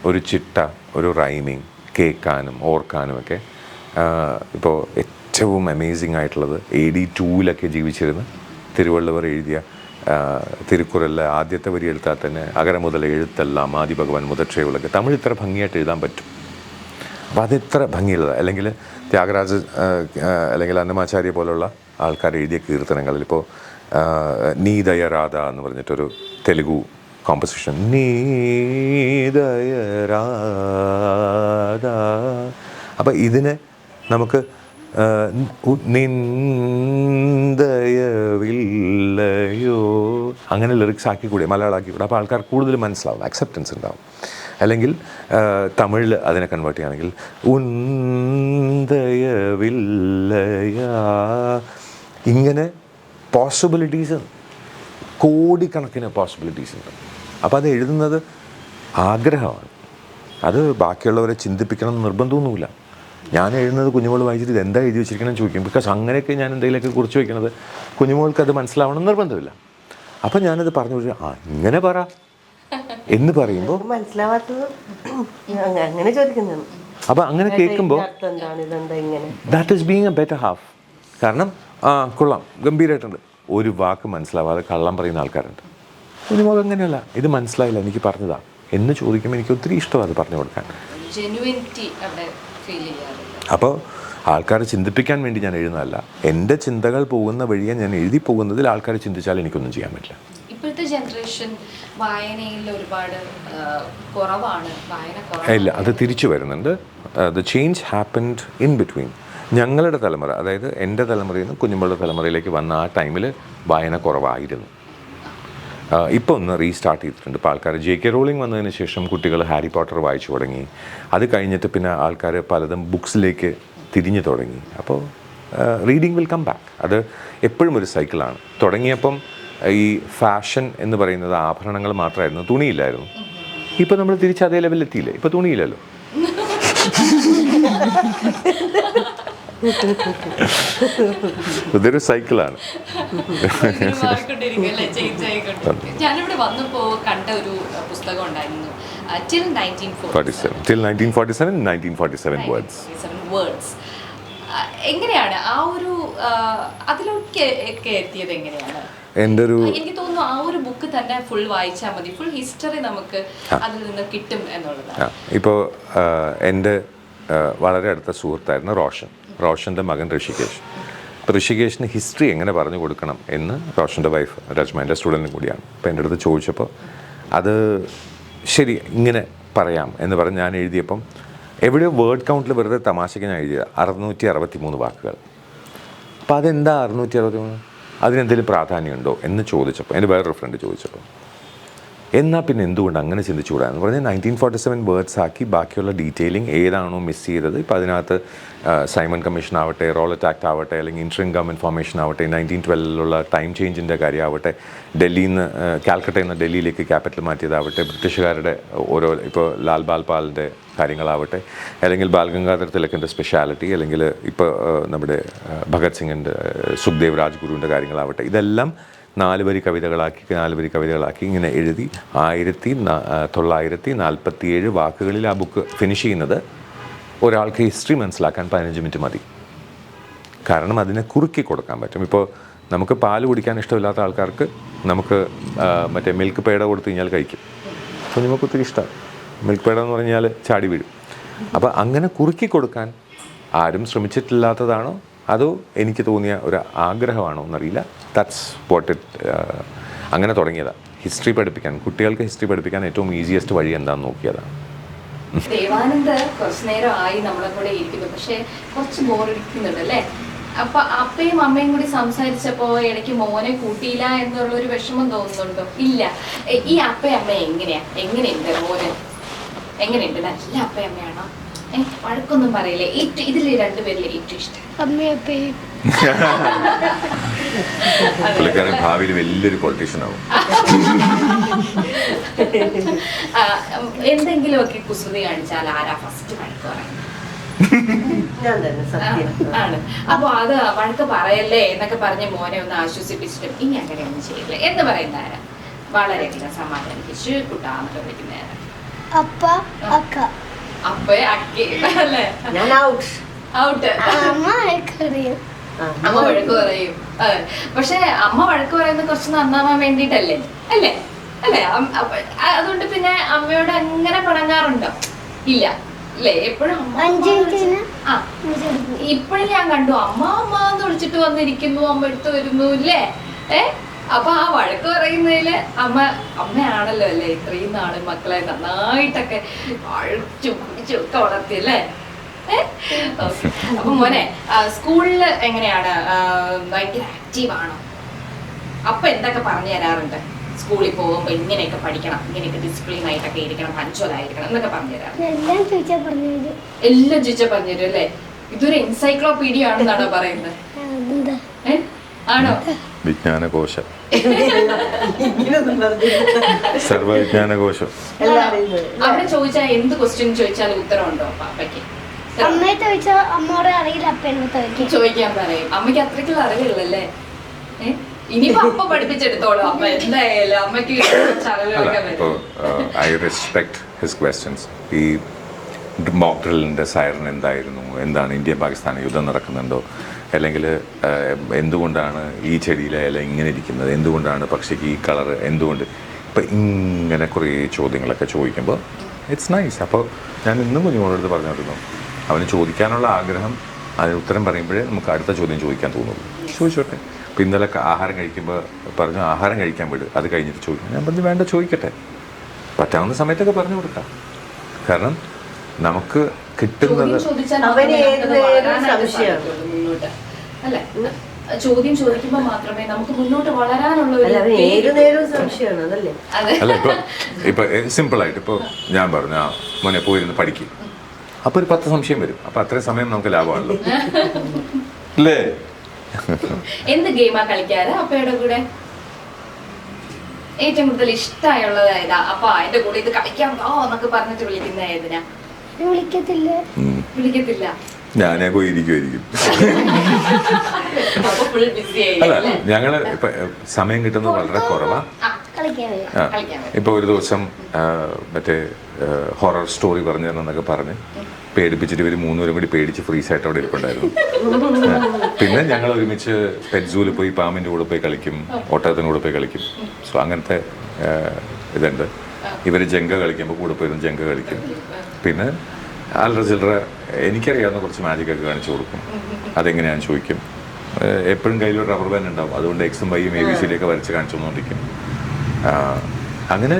ഒരു ചിട്ട, ഒരു റൈമിങ്, കേൾക്കാനും ഓർക്കാനും ഒക്കെ. ഇപ്പോൾ ഏറ്റവും അമേസിങ് ആയിട്ടുള്ളത് AD 2 ജീവിച്ചിരുന്ന തിരുവള്ളുവർ എഴുതിയ തിരുക്കുറലിലെ ആദ്യത്തെ വരി എടുത്താൽ തന്നെ അകര മുതൽ എഴുത്തെല്ലാം ആദി ഭഗവാൻ മുതற்றേ ഉലക. തമിഴ് ഇത്ര ഭംഗിയായിട്ട് എഴുതാൻ പറ്റും. അപ്പോൾ അതിത്ര ഭംഗിയുള്ളത്. അല്ലെങ്കിൽ ത്യാഗരാജ അല്ലെങ്കിൽ അന്നമാചാര്യ പോലുള്ള ആൾക്കാർ എഴുതിയ കീർത്തനങ്ങളിൽ ഇപ്പോൾ നീ ദയരാധ എന്ന് പറഞ്ഞിട്ടൊരു തെലുഗു കോമ്പോസിഷൻ, നീ ദയരാധ. അപ്പോൾ ഇതിനെ നമുക്ക് നിന്ദയവില്ലയോ അങ്ങനെ ലിറിക്സ് ആക്കിക്കൂടെ, മലയാളമാക്കിക്കൂടെ. അപ്പോൾ ആൾക്കാർ കൂടുതൽ മനസ്സിലാവും, അക്സെപ്റ്റൻസ് ഉണ്ടാവും. അല്ലെങ്കിൽ തമിഴിൽ അതിനെ കൺവേർട്ട് ചെയ്യുകയാണെങ്കിൽ ഉന്ദയവില്ലയാ. ഇങ്ങനെ പോസിബിലിറ്റീസ്, കോടിക്കണക്കിന് പോസിബിലിറ്റീസ് ഉണ്ട്. അപ്പോൾ അത് എഴുതുന്നത് ആഗ്രഹമാണ്. അത് ബാക്കിയുള്ളവരെ ചിന്തിപ്പിക്കണം എന്ന് നിർബന്ധമൊന്നുമില്ല. ഞാൻ എഴുതുന്നത് കുഞ്ഞുമോൾ വായിച്ചിട്ട് ഇത് എന്താ എഴുതി വെച്ചിരിക്കണം ചോദിക്കും. ബിക്കോസ് അങ്ങനെയൊക്കെ ഞാൻ എന്തെങ്കിലുമൊക്കെ കുറിച്ച് വയ്ക്കുന്നത് കുഞ്ഞുമോൾക്ക് അത് മനസ്സിലാവണം നിർബന്ധമില്ല. അപ്പം ഞാനത് പറഞ്ഞു ഇങ്ങനെ പറ എന്ന് പറയുമ്പോൾ മനസ്സിലാവാത്തത് അങ്ങനെ ചോദിക്കുന്നതാണ്. അപ്പം അങ്ങനെ കേൾക്കുമ്പോൾ that is being A better half. കാരണം കൊള്ളാം, ഗംഭീരമായിട്ടുണ്ട്. ഒരു വാക്ക് മനസ്സിലാവാതെ കള്ളം പറയുന്ന ആൾക്കാരുണ്ട്. കുഞ്ഞുമോൾ അങ്ങനെയല്ല, ഇത് മനസ്സിലായില്ല, എനിക്ക് പറഞ്ഞതാ എന്ന് ചോദിക്കുമ്പോൾ എനിക്ക് ഒത്തിരി ഇഷ്ടമാണ് അത് പറഞ്ഞു കൊടുക്കാൻ. അപ്പോൾ ആൾക്കാർ ചിന്തിപ്പിക്കാൻ വേണ്ടി ഞാൻ എഴുതുന്നതല്ല, എൻ്റെ ചിന്തകൾ പോകുന്ന വഴിയെ ഞാൻ എഴുതി പോകുന്നതിൽ ആൾക്കാർ ചിന്തിച്ചാൽ എനിക്കൊന്നും ചെയ്യാൻ പറ്റില്ല. ഇപ്പോഴത്തെ ജനറേഷൻ വായനയിൽ ഒരുപാട് കുറവാണ്, ഇല്ല, അത് തിരിച്ചു വരുന്നുണ്ട്. The change happened in between. ഞങ്ങളുടെ തലമുറ, അതായത് എൻ്റെ തലമുറയിൽ നിന്ന് കുഞ്ഞുങ്ങളുടെ തലമുറയിലേക്ക് വന്ന ആ ടൈമിൽ വായന കുറവായിരുന്നു. ഇപ്പോൾ ഒന്ന് റീസ്റ്റാർട്ട് ചെയ്തിട്ടുണ്ട്. ഇപ്പോൾ ആൾക്കാർ JK റോളിംഗ് വന്നതിന് ശേഷം കുട്ടികൾ ഹാരി പോട്ടർ വായിച്ചു തുടങ്ങി. അത് കഴിഞ്ഞിട്ട് പിന്നെ ആൾക്കാർ പലതും ബുക്സിലേക്ക് തിരിഞ്ഞു തുടങ്ങി. അപ്പോൾ റീഡിങ് വിൽ കം ബാക്ക്. അത് എപ്പോഴും ഒരു സൈക്കിളാണ്. തുടങ്ങിയപ്പം ഈ ഫാഷൻ എന്ന് പറയുന്നത് ആഭരണങ്ങൾ മാത്രമായിരുന്നു, തുണിയില്ലായിരുന്നു. ഇപ്പോൾ നമ്മൾ തിരിച്ച് അതേ ലെവലിലെത്തിയില്ലേ? ഇപ്പോൾ തുണിയില്ലല്ലോ. ഇതൊരു സൈക്കിളാണ്. ഞാനിവിടെ വന്നപ്പോൾ കണ്ട ഒരു പുസ്തകം ഉണ്ടായിരുന്നു, Till 1947 words. എങ്ങനെയാണ് ആ ഒരു അതിലൊക്കെ എത്തിയത്? എങ്ങനെയാണ്? എൻ്റെ ഒരു, എനിക്ക് തോന്നുന്നു ആ ഒരു ബുക്ക് തന്നെ ഫുൾ വായിച്ചാൽ മതി, ഫുൾ ഹിസ്റ്ററി നമുക്ക് അതിൽ നിന്ന് കിട്ടും എന്നുള്ളതാണ്. ഇപ്പോൾ എൻ്റെ വളരെ അടുത്ത സുഹൃത്തായിരുന്നു റോഷൻ്റെ മകൻ ഋഷികേഷ്. അപ്പോൾ ഋഷികേഷിന് ഹിസ്റ്ററി എങ്ങനെ പറഞ്ഞു കൊടുക്കണം എന്ന് റോഷൻ്റെ വൈഫ് രജ്മ, എൻ്റെ സ്റ്റുഡൻറ്റും കൂടിയാണ്. അപ്പോൾ എൻ്റെ അടുത്ത് ചോദിച്ചപ്പോൾ അത് ശരി ഇങ്ങനെ പറയാം എന്ന് പറഞ്ഞ് ഞാൻ എഴുതിയപ്പം എവിടെയോ വേർഡ് കൗണ്ടിൽ വെറുതെ തമാശയ്ക്ക് ഞാൻ എഴുതിയത് 663 വാക്കുകൾ. അപ്പോൾ അതെന്താ 663? അതിനെന്തെങ്കിലും പ്രാധാന്യമുണ്ടോ എന്ന് ചോദിച്ചപ്പോൾ, എൻ്റെ വേറൊരു ഫ്രണ്ട് ചോദിച്ചപ്പോൾ എന്നാൽ പിന്നെ എന്തുകൊണ്ട് അങ്ങനെ ചിന്തിച്ചുകൂടാ എന്ന് പറഞ്ഞാൽ 1947 വേർഡ്സ് ആക്കി ബാക്കിയുള്ള ഡീറ്റെയിലിംഗ് ഏതാണോ മിസ് ചെയ്തത്. ഇപ്പോൾ അതിനകത്ത് സൈമൺ കമ്മീഷൻ ആവട്ടെ, റോളറ്റ് ആക്ട് ആവട്ടെ, അല്ലെങ്കിൽ ഇൻട്രീം ഗവൺമെൻറ് ഫോർമേഷൻ ആവട്ടെ, 1912 ടൈം ചേഞ്ചിൻ്റെ കാര്യമാവട്ടെ, ഡൽഹിയിൽ നിന്ന് കാൽക്കട്ടയിൽ നിന്ന് ഡൽഹിയിലേക്ക് ക്യാപിറ്റൽ മാറ്റിയതാവട്ടെ, ബ്രിട്ടീഷുകാരുടെ ഓരോ ഇപ്പോൾ ലാൽ ബാൽ പാലിൻ്റെ കാര്യങ്ങളാവട്ടെ, അല്ലെങ്കിൽ ബാൽഗംഗാധർ തിലകിൻ്റെ സ്പെഷ്യാലിറ്റി, അല്ലെങ്കിൽ ഇപ്പോൾ നമ്മുടെ ഭഗത് സിംഗിൻ്റെ സുഖ്ദേവ് രാജ്ഗുരുവിൻ്റെ കാര്യങ്ങളാവട്ടെ, ഇതെല്ലാം 4 വരി കവിതകളാക്കി ഇങ്ങനെ എഴുതി 1947 വാക്കുകളിൽ ആ ബുക്ക് ഫിനിഷ് ചെയ്യുന്നത് ഒരാൾക്ക് ഹിസ്റ്ററി മനസ്സിലാക്കാൻ 15 മിനിറ്റ് മതി. കാരണം അതിനെ കുറുക്കി കൊടുക്കാൻ പറ്റും. ഇപ്പോൾ നമുക്ക് പാല് കുടിക്കാൻ ഇഷ്ടമില്ലാത്ത ആൾക്കാർക്ക് നമുക്ക് മറ്റേ മിൽക്ക് പേട കൊടുത്തു കഴിഞ്ഞാൽ കഴിക്കും. അപ്പോൾ നമുക്ക് ഒത്തിരി ഇഷ്ടമാണ് മിൽക്ക് പേട എന്ന് പറഞ്ഞാൽ ചാടി വീഴും. അപ്പോൾ അങ്ങനെ കുറുക്കി കൊടുക്കാൻ ആരും ശ്രമിച്ചിട്ടില്ലാത്തതാണോ അതോ എനിക്ക് തോന്നിയ ഒരു ആഗ്രഹമാണോ എന്നറിയില്ല. That's what it. അങ്ങനെ തുടങ്ങിയതാണ് ഹിസ്റ്ററി പഠിപ്പിക്കാൻ. കുട്ടികൾക്ക് ഹിസ്റ്ററി പഠിപ്പിക്കാൻ ഏറ്റവും ഈസിയസ്റ്റ് വഴി എന്താണെന്ന് നോക്കിയതാണ്. ദേവാനന്ദ് കുറച്ചു നേരം ആയി നമ്മളെ കൂടെ ഇരിക്കുന്നു, പക്ഷെ കുറച്ച് ബോറടിക്കുന്നുണ്ട് അല്ലേ? അപ്പൊ അപ്പയും അമ്മയും കൂടി സംസാരിച്ചപ്പോ ഇടയ്ക്ക് മോനെ കൂട്ടിയില്ല എന്നുള്ളൊരു വിഷമം തോന്നുന്നുണ്ടോ? ഇല്ല. ഈ അപ്പയും അമ്മ എങ്ങനെയുണ്ട് മോന്? എങ്ങനെയുണ്ട്? നല്ല അപ്പയും അമ്മയാണോ? വഴക്കൊന്നും പറയില്ലേ? ഇതില് രണ്ടുപേരിലെ ഏറ്റവും ഇഷ്ടം അമ്മയപ്പയും. പുള്ളിക്കാരൻ ഭാവിയിൽ വലിയൊരു പൊളിറ്റീഷ്യൻ ആവും. എന്തെങ്കിലുമൊക്കെ കുസൃതി കാണിച്ചാൽ ആരാ ഫസ്റ്റ് വഴക്ക് പറയും? ഞാൻ തന്നെ, സത്യം. ആണ്. അപ്പൊ അത് വഴക്ക് പറയല്ലേ എന്നൊക്കെ പറഞ്ഞ് മോനെ ഒന്ന് ആശ്വസിപ്പിച്ചിട്ടും ഇനി അങ്ങനെയൊന്നും ചെയ്യില്ല എന്ന് പറയുന്ന ആരാ? വളരെയധികം സമാധാനിപ്പിച്ച് കുട്ടാന്നൊക്കെ വിളിക്കുന്ന ആരാ? അപ്പ അക്ക. അപ്പേ അക്കി അല്ലേ? ഞാൻ ഔട്ട്. ഔട്ട്. അമ്മ അയക്കറിയും. അമ്മ വഴക്ക് പറയും. അതെ. പക്ഷെ അമ്മ വഴക്ക് പറയുന്നത് കുറച്ച് നന്നാവാൻ വേണ്ടിട്ടല്ലേ? അല്ലേ? അല്ലേ? അതുകൊണ്ട് പിന്നെ അമ്മയോട് അങ്ങനെ പടങ്ങാറുണ്ടോ? ഇല്ല അല്ലേ? എപ്പോഴും ഇപ്പോഴും ഞാൻ കണ്ടു അമ്മ അമ്മ എന്ന് വിളിച്ചിട്ട് വന്നിരിക്കുന്നു, അമ്മ എടുത്ത് വരുന്നു ഇല്ലേ? അപ്പൊ ആ വഴക്ക് പറയുന്നതില് അമ്മയാണല്ലോ അല്ലേ ഇത്രയും നാള് മക്കളെ നന്നായിട്ടൊക്കെ അഴിച്ചും പിടിച്ചും ഒക്കെ വളർത്തിയല്ലേ? അപ്പൊ മോനെ സ്കൂളില് എങ്ങനെയാണ്? ഭയങ്കര ആക്റ്റീവ് ആണോ? അപ്പൊ എന്തൊക്കെ പറഞ്ഞു തരാറുണ്ട്? സ്കൂളിൽ പോകുമ്പോ ഇങ്ങനെയൊക്കെ പഠിക്കണം, ഇങ്ങനെയൊക്കെ ഡിസിപ്ലിൻ ആയിട്ടൊക്കെ ഇരിക്കണം, പഞ്ചുവലായിരിക്കണം എന്നൊക്കെ പറഞ്ഞു തരാം. എല്ലാം ചോദിച്ചാൽ പറഞ്ഞു തരും അല്ലേ? ഇതൊരു എൻസൈക്ലോപീഡിയ ആണെന്നാണോ പറയുന്നത്? ആണോ? വിജ്ഞാനകോശം, സർവവിജ്ഞാനകോശം. അവിടെ ചോദിച്ചാൽ എന്ത് ക്വസ്റ്റ്യൻ ചോദിച്ചാലും ഉത്തരം ഉണ്ടോ പാപ്പയ്ക്ക്? അമ്മയെ ചോദിച്ചാൽ അമ്മയോട് അറിയില്ല, അപ്പേനോട് ചോദിക്കാൻ പറയും. അമ്മയ്ക്ക് അത്രയ്ക്കുള്ള അറിവുള്ളല്ലേ? ഇനിയിപ്പോ അപ്പ പഠിപ്പിച്ചെടുത്തോളൂ. അമ്മ എന്തായാലും അമ്മയ്ക്ക് ഐ റെസ്പെക്ട് ഹിസ് ക്വസ്റ്റ്യൻസ്. ഈ മോക്ക് ഡ്രില്ലിൻ്റെ സൈറൻ എന്തായിരുന്നു, എന്താണ് ഇന്ത്യ പാകിസ്ഥാൻ യുദ്ധം നടക്കുന്നുണ്ടോ, അല്ലെങ്കിൽ എന്തുകൊണ്ടാണ് ഈ ചെടിയിലെ ഇല ഇങ്ങനെ ഇരിക്കുന്നത്, എന്തുകൊണ്ടാണ് പക്ഷിക്ക് ഈ കളറ്, എന്തുകൊണ്ട്, ഇപ്പം ഇങ്ങനെ കുറേ ചോദ്യങ്ങളൊക്കെ ചോദിക്കുമ്പോൾ ഇറ്റ്സ് നൈസ്. അപ്പോൾ ഞാൻ ഇന്നും കുഞ്ഞുങ്ങളോട് പറഞ്ഞിരുന്നു, അവന് ചോദിക്കാനുള്ള ആഗ്രഹം, അതിന് ഉത്തരം പറയുമ്പോഴേ നമുക്ക് അടുത്ത ചോദ്യം ചോദിക്കാൻ തോന്നുള്ളൂ. ചോദിച്ചോട്ടെ. അപ്പോൾ ഇന്നലെ ആഹാരം കഴിക്കുമ്പോൾ പറഞ്ഞു ആഹാരം കഴിക്കാൻ വിട്, അത് കഴിഞ്ഞിട്ട് ചോദിക്കാം. ഞാൻ പറഞ്ഞു വേണ്ട, ചോദിക്കട്ടെ, പറ്റാവുന്ന സമയത്തൊക്കെ പറഞ്ഞു കൊടുക്കാം. കാരണം നമുക്ക് കിട്ടുന്നത് ചോദ്യം ചോദിക്കുമ്പോൾ മാത്രമേ നമുക്ക് മുന്നോട്ട് വളരാനുള്ള അല്ല. ഇപ്പൊ സിമ്പിളായിട്ട് ഇപ്പോൾ ഞാൻ പറഞ്ഞു മോനെ പോയിരുന്ന് പഠിക്കും, അപ്പോൾ ഒരു 10 സംശയം വരും. അപ്പോൾ അത്രയും സമയം നമുക്ക് ലാഭമാണല്ലോ അല്ലേ? എന്ത് ഗെയിമാ കളിക്കാറ് അപ്പയുടെ കൂടെ? ഏറ്റവും കൂടുതൽ ഇഷ്ടമായുള്ളത് ഏതാ? അപ്പൊ അതിന്റെ കൂടെ ഇത് കളിക്കാൻ എന്നൊക്കെ പറഞ്ഞിട്ട് വിളിക്കുന്ന ഏതിനാ? വിളിക്കത്തില്ല. ഞാനേ പോയി ഇരിക്കുമായിരിക്കും. അല്ല, ഞങ്ങള് ഇപ്പൊ സമയം കിട്ടുന്നത് വളരെ കുറവാണ്. ഇപ്പൊ ഒരു ദിവസം മറ്റേ ഹൊറർ സ്റ്റോറി പറഞ്ഞു തരണമെന്നൊക്കെ പറഞ്ഞ് പേടിപ്പിച്ചിട്ട് ഇവർ 3 പേരും കൂടി പേടിച്ച് ഫ്രീസായിട്ട് അവിടെ ഇരിപ്പുണ്ടായിരുന്നു. പിന്നെ ഞങ്ങൾ ഒരുമിച്ച് പെറ്റ് സൂവിൽ പോയി പാമ്പിൻ്റെ കൂടെ പോയി കളിക്കും, ഒട്ടകത്തിൻ്റെ കൂടെ പോയി കളിക്കും. സോ അങ്ങനത്തെ ഇതുണ്ട്. ഇവർ ജങ്ക കളിക്കുമ്പോൾ കൂടെ പോയിരുന്നു ജങ്ക കളിക്കും. പിന്നെ ആലറ ചില്ലറ എനിക്കറിയാവുന്ന കുറച്ച് മാജിക്കൊക്കെ കാണിച്ചു കൊടുക്കും. അതെങ്ങനെയാണെന്ന് ചോദിക്കും. എപ്പോഴും കയ്യിലൊരു റബ്ബർ ബാൻഡ് ഉണ്ടാവും, അതുകൊണ്ട് എക്സും വൈയും ABC ഒക്കെ വരച്ച് കാണിച്ചു തന്നുകൊണ്ടിരിക്കും. അങ്ങനെ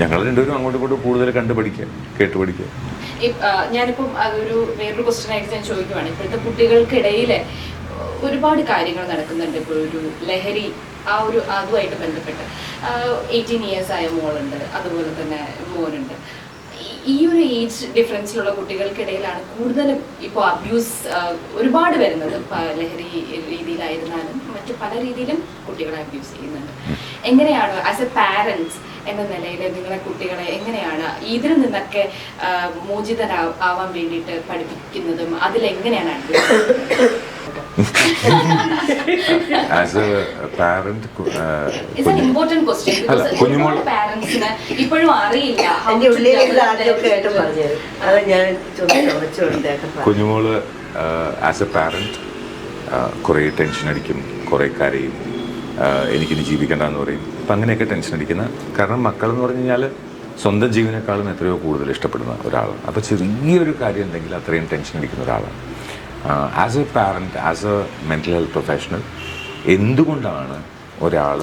ഞങ്ങൾ രണ്ടുപേരും അങ്ങോട്ടും ഇങ്ങോട്ടും കൂടുതൽ കണ്ടു പഠിക്കുക, കേട്ട് പഠിക്കുക. ഞാനിപ്പം അതൊരു വേറൊരു ക്വസ്റ്റ്യൻ ആയിട്ട് ഞാൻ ചോദിക്കുവാണ്. ഇപ്പോഴത്തെ കുട്ടികൾക്കിടയിൽ ഒരുപാട് കാര്യങ്ങൾ നടക്കുന്നുണ്ട്. ഇപ്പോൾ ഒരു ലഹരി അതുമായിട്ട് ബന്ധപ്പെട്ട് 18 ഇയേഴ്സ് ആയ മോളുണ്ട്, അതുപോലെ തന്നെ മോനുണ്ട്. ഈ ഒരു ഏജ് ഡിഫറൻസിലുള്ള കുട്ടികൾക്കിടയിലാണ് കൂടുതലും ഇപ്പോൾ അബ്യൂസ് ഒരുപാട് വരുന്നത്. ലഹരി രീതിയിലായിരുന്നാലും മറ്റു പല രീതിയിലും കുട്ടികളെ അബ്യൂസ് ചെയ്യുന്നുണ്ട്. എങ്ങനെയാണ് ആസ് എ പാരൻസ് എന്ന നിലയിൽ നിങ്ങളെ കുട്ടികളെ എങ്ങനെയാണ് ഇതിൽ നിന്നൊക്കെ മോചിതരാവാൻ വേണ്ടിയിട്ട് പഠിപ്പിക്കുന്നതും അതിലെങ്ങനെയാണ് as a parent important question. പാരന്റ്സിന് ഇപ്പോഴും അറിയില്ല. എന്റെ ഉള്ളിലേക്ക് ആദ്യമൊക്കെ ആയിട്ട് പറഞ്ഞത് അത് ഞാൻ ചോദിച്ചോണ്ടേക്കാം. കുഞ്ഞുമോള് ആസ് എ പാരന്റ് കുറേ ടെൻഷൻ അടിക്കും, കുറേ കരയും, എനിക്കിനി ജീവിക്കണ്ടെന്ന് പറയും. അപ്പം അങ്ങനെയൊക്കെ ടെൻഷൻ അടിക്കുന്ന, കാരണം മക്കളെന്ന് പറഞ്ഞു കഴിഞ്ഞാൽ സ്വന്തം ജീവനേക്കാളും എത്രയോ കൂടുതൽ ഇഷ്ടപ്പെടുന്ന ഒരാളാണ്. അപ്പോൾ ചെറിയൊരു കാര്യം ഉണ്ടെങ്കിൽ അത്രയും ടെൻഷൻ അടിക്കുന്ന ഒരാളാണ്. As a parent, as A mental health professional, എന്തുകൊണ്ടാണ് ഒരാൾ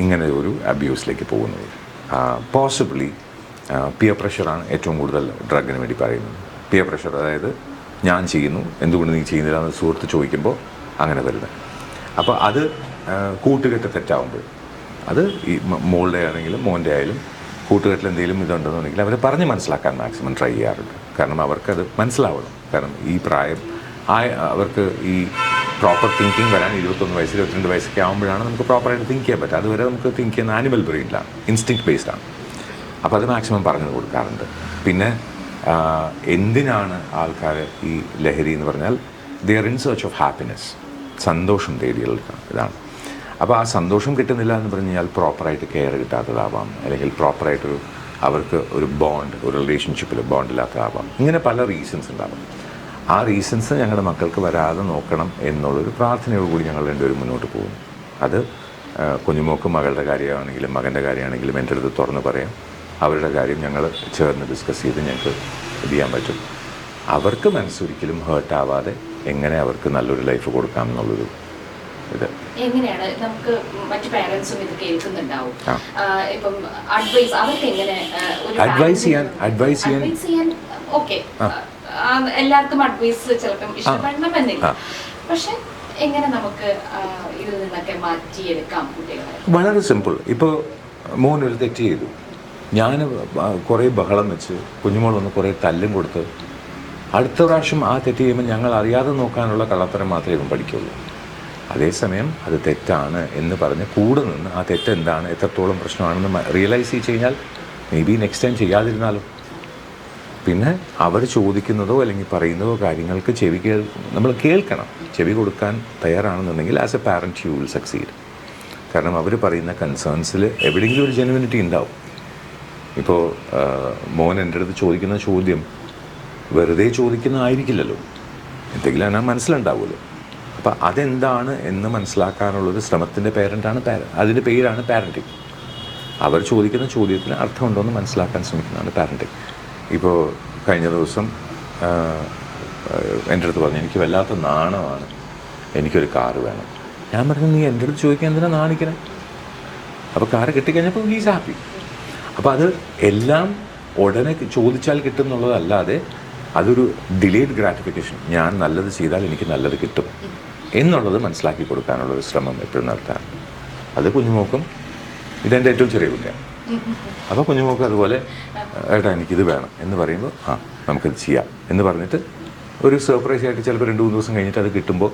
ഇങ്ങനെ ഒരു അബ്യൂസിലേക്ക് പോകുന്നത്? പോസിബിളി പിയർ പ്രഷറാണ് ഏറ്റവും കൂടുതൽ ഡ്രഗിന് വേണ്ടി പറയുന്നത്. പിയർ പ്രഷർ, അതായത് ഞാൻ ചെയ്യുന്നു, എന്തുകൊണ്ട് നീ ചെയ്യുന്നില്ല എന്ന് സുഹൃത്ത് ചോദിക്കുമ്പോൾ അങ്ങനെ വരുന്നത്. അപ്പോൾ അത് കൂട്ടുകെട്ട് തെറ്റാവുമ്പോൾ, അത് ഈ മോളുടെ ആണെങ്കിലും മോൻ്റെ ആയാലും കൂട്ടുകെട്ടിൽ എന്തെങ്കിലും ഇതുണ്ടെന്നുണ്ടെങ്കിൽ അവരെ പറഞ്ഞ് മനസ്സിലാക്കാൻ മാക്സിമം ട്രൈ ചെയ്യാറുണ്ട്. കാരണം അവർക്കത് മനസ്സിലാവണം. കാരണം ഈ പ്രായം അവർക്ക് ഈ പ്രോപ്പർ തിങ്കിങ് വരാൻ 21 വയസ്സ് 22 വയസ്സൊക്കെ ആകുമ്പോഴാണ് നമുക്ക് പ്രോപ്പറായിട്ട് തിങ്ക് ചെയ്യാൻ പറ്റുക. അതുവരെ നമുക്ക് തിങ്ക് ചെയ്യുന്ന ആനിമൽ ബ്രെയിനിലാണ്, ഇൻസ്റ്റിങ്ക്ട് ബേസ്ഡാണ്. അപ്പോൾ അത് മാക്സിമം പറഞ്ഞു കൊടുക്കാറുണ്ട്. പിന്നെ എന്തിനാണ് ആൾക്കാർ ഈ ലഹരി എന്ന് പറഞ്ഞാൽ they are in search of happiness, സന്തോഷം തേടിയുള്ള ഇതാണ്. അപ്പോൾ ആ സന്തോഷം കിട്ടുന്നില്ല എന്ന് പറഞ്ഞു കഴിഞ്ഞാൽ പ്രോപ്പറായിട്ട് കെയർ കിട്ടാത്തതാവാം, അല്ലെങ്കിൽ പ്രോപ്പറായിട്ടൊരു അവർക്ക് ഒരു ബോണ്ട്, ഒരു റിലേഷൻഷിപ്പിൽ ബോണ്ടില്ലാത്തതാവാം. ഇങ്ങനെ പല റീസൺസ് ഉണ്ടാവാം. ആ റീസൺസ് ഞങ്ങളുടെ മക്കൾക്ക് വരാതെ നോക്കണം എന്നുള്ളൊരു പ്രാർത്ഥനയോടുകൂടി ഞങ്ങൾ രണ്ടുപേരും മുന്നോട്ട് പോകും. അത് കുഞ്ഞുമോക്ക് മകളുടെ കാര്യമാണെങ്കിലും മകൻ്റെ കാര്യമാണെങ്കിലും എൻ്റെ അടുത്ത് തുറന്ന് പറയാം. അവരുടെ കാര്യം ഞങ്ങൾ ചേർന്ന് ഡിസ്കസ് ചെയ്ത് ഞങ്ങൾക്ക് ഇത് ചെയ്യാൻ പറ്റും. അവർക്ക് മനസ്സൊരിക്കലും ഹേർട്ടാവാതെ എങ്ങനെ അവർക്ക് നല്ലൊരു ലൈഫ് കൊടുക്കാം എന്നുള്ളൊരു ഇത്. എങ്ങനെയാണ് നമുക്ക് മറ്റു പാരന്റ്സും ഇത് കേൾക്കുന്നുണ്ടാവും. ഇപ്പം അഡ്വൈസ് അവർക്ക് എങ്ങനെ അഡ്വൈസ് ചെയ്യാൻ ഓക്കെ, എല്ലാവർക്കും അഡ്വൈസ് ചിലപ്പം ഇഷ്ടപ്പെടണമെന്നില്ല. പക്ഷെ എങ്ങനെ നമുക്ക് ഇതിൽ നിന്നൊക്കെ മാറ്റിയെടുക്കാം കുട്ടികളെ? വളരെ സിമ്പിൾ. ഇപ്പോൾ മോനൊരു തെറ്റ് ചെയ്തു, ഞാൻ കുറേ ബഹളം വെച്ച് കുഞ്ഞുമോളൊന്ന് കുറേ തല്ലും കൊടുത്ത് അടുത്ത പ്രാവശ്യം ആ തെറ്റ് ചെയ്യുമ്പോൾ ഞങ്ങൾ അറിയാതെ നോക്കാനുള്ള കള്ളത്തരം മാത്രമേ ഇവൻ പഠിക്കുള്ളൂ. അതേസമയം അത് തെറ്റാണ് എന്ന് പറഞ്ഞ് കൂടെ നിന്ന് ആ തെറ്റ് എന്താണ്, എത്രത്തോളം പ്രശ്നമാണെന്ന് റിയലൈസ് ചെയ്ത് കഴിഞ്ഞാൽ മേ ബി നെക്സ്റ്റ് ടൈം ചെയ്യാതിരുന്നാലും. പിന്നെ അവർ ചോദിക്കുന്നതോ അല്ലെങ്കിൽ പറയുന്നതോ കാര്യങ്ങൾക്ക് നമ്മൾ കേൾക്കണം. ചെവി കൊടുക്കാൻ തയ്യാറാണെന്നുണ്ടെങ്കിൽ as a parent you will succeed. കാരണം അവർ പറയുന്ന കൺസേൺസിൽ എവിടെയെങ്കിലും ഒരു ജെനുവിനിറ്റി ഉണ്ടാവും. ഇപ്പോൾ മോൻ എൻ്റെ അടുത്ത് ചോദിക്കുന്ന ചോദ്യം വെറുതെ ചോദിക്കുന്നതായിരിക്കില്ലല്ലോ, എന്തെങ്കിലും അതിനാ മനസ്സിലുണ്ടാവുമല്ലോ. അപ്പോൾ അതെന്താണ് എന്ന് മനസ്സിലാക്കാനുള്ളൊരു ശ്രമത്തിൻ്റെ അതിൻ്റെ പേരാണ് പാരൻറ്റിങ്. അവർ ചോദിക്കുന്ന ചോദ്യത്തിന് അർത്ഥമുണ്ടോ എന്ന് മനസ്സിലാക്കാൻ ശ്രമിക്കുന്നതാണ് പാരൻറ്റിങ്. ഇപ്പോൾ കഴിഞ്ഞ ദിവസം എൻ്റെ അടുത്ത് പറഞ്ഞു, എനിക്ക് വല്ലാത്ത നാണമാണ്, എനിക്കൊരു കാറ് വേണം. ഞാൻ പറഞ്ഞു, നീ എൻ്റെ അടുത്ത് ചോദിക്കാൻ എന്തിനാ നാണിക്കണേ? അപ്പോൾ കാറ് കിട്ടിക്കഴിഞ്ഞപ്പോൾ ഹീസ് ഹാപ്പി. അപ്പോൾ അത് എല്ലാം ഉടനെ ചോദിച്ചാൽ കിട്ടുന്നുള്ളതല്ലാതെ അതൊരു ഡിലേഡ് ഗ്രാറ്റിഫിക്കേഷൻ. ഞാൻ നല്ലത് ചെയ്താൽ എനിക്ക് നല്ലത് കിട്ടും എന്നുള്ളത് മനസ്സിലാക്കി കൊടുക്കാനുള്ളൊരു ശ്രമം എപ്പോഴും നടത്താറുണ്ട്. അത് കുഞ്ഞുമോക്കും, ഇതെൻ്റെ ഏറ്റവും ചെറിയ കുട്ടിയാണ്. അപ്പോൾ കുഞ്ഞുമോക്കും അതുപോലെ ഏട്ടാ എനിക്കിത് വേണം എന്ന് പറയുമ്പോൾ നമുക്കത് ചെയ്യാം എന്ന് പറഞ്ഞിട്ട് ഒരു സർപ്രൈസ് ആയിട്ട് ചിലപ്പോൾ 2-3 ദിവസം കഴിഞ്ഞിട്ട് അത് കിട്ടുമ്പോൾ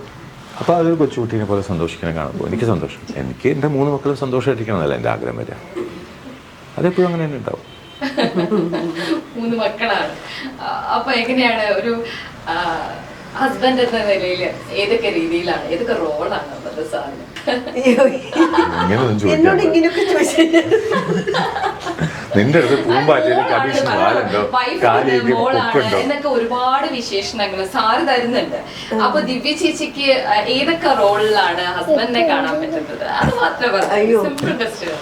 അപ്പോൾ അതൊരു കൊച്ചുകുട്ടീനെ പോലെ സന്തോഷിക്കണം കാണുമ്പോൾ എനിക്ക് സന്തോഷം. എനിക്ക് എൻ്റെ 3 മക്കളും സന്തോഷമായിട്ടിരിക്കണം എന്നല്ല എൻ്റെ ആഗ്രഹം വരിക. അതെപ്പോഴും അങ്ങനെ തന്നെ ഉണ്ടാവും. 3 മക്കളാണ്. അപ്പൊ എങ്ങനെയാണ് ഒരു ഹസ്ബൻഡ് എന്ന നിലയിൽ ഏതൊക്കെ രീതിയിലാണ്, ഏതൊക്കെ റോളാണ് അവരുടെ സാധനം? എന്നോട് ഇങ്ങനെയൊക്കെ ചോദിച്ചു. നിന്റെ അടുത്ത് എന്നൊക്കെ ഒരുപാട് വിശേഷണങ്ങൾ സാറ് തരുന്നുണ്ട്. അപ്പൊ ദിവ്യ ചേച്ചിക്ക് ഏതൊക്കെ റോളിലാണ് ഹസ്ബൻഡിനെ കാണാൻ പറ്റുന്നത്? അത് മാത്രം പറഞ്ഞു. Simple question.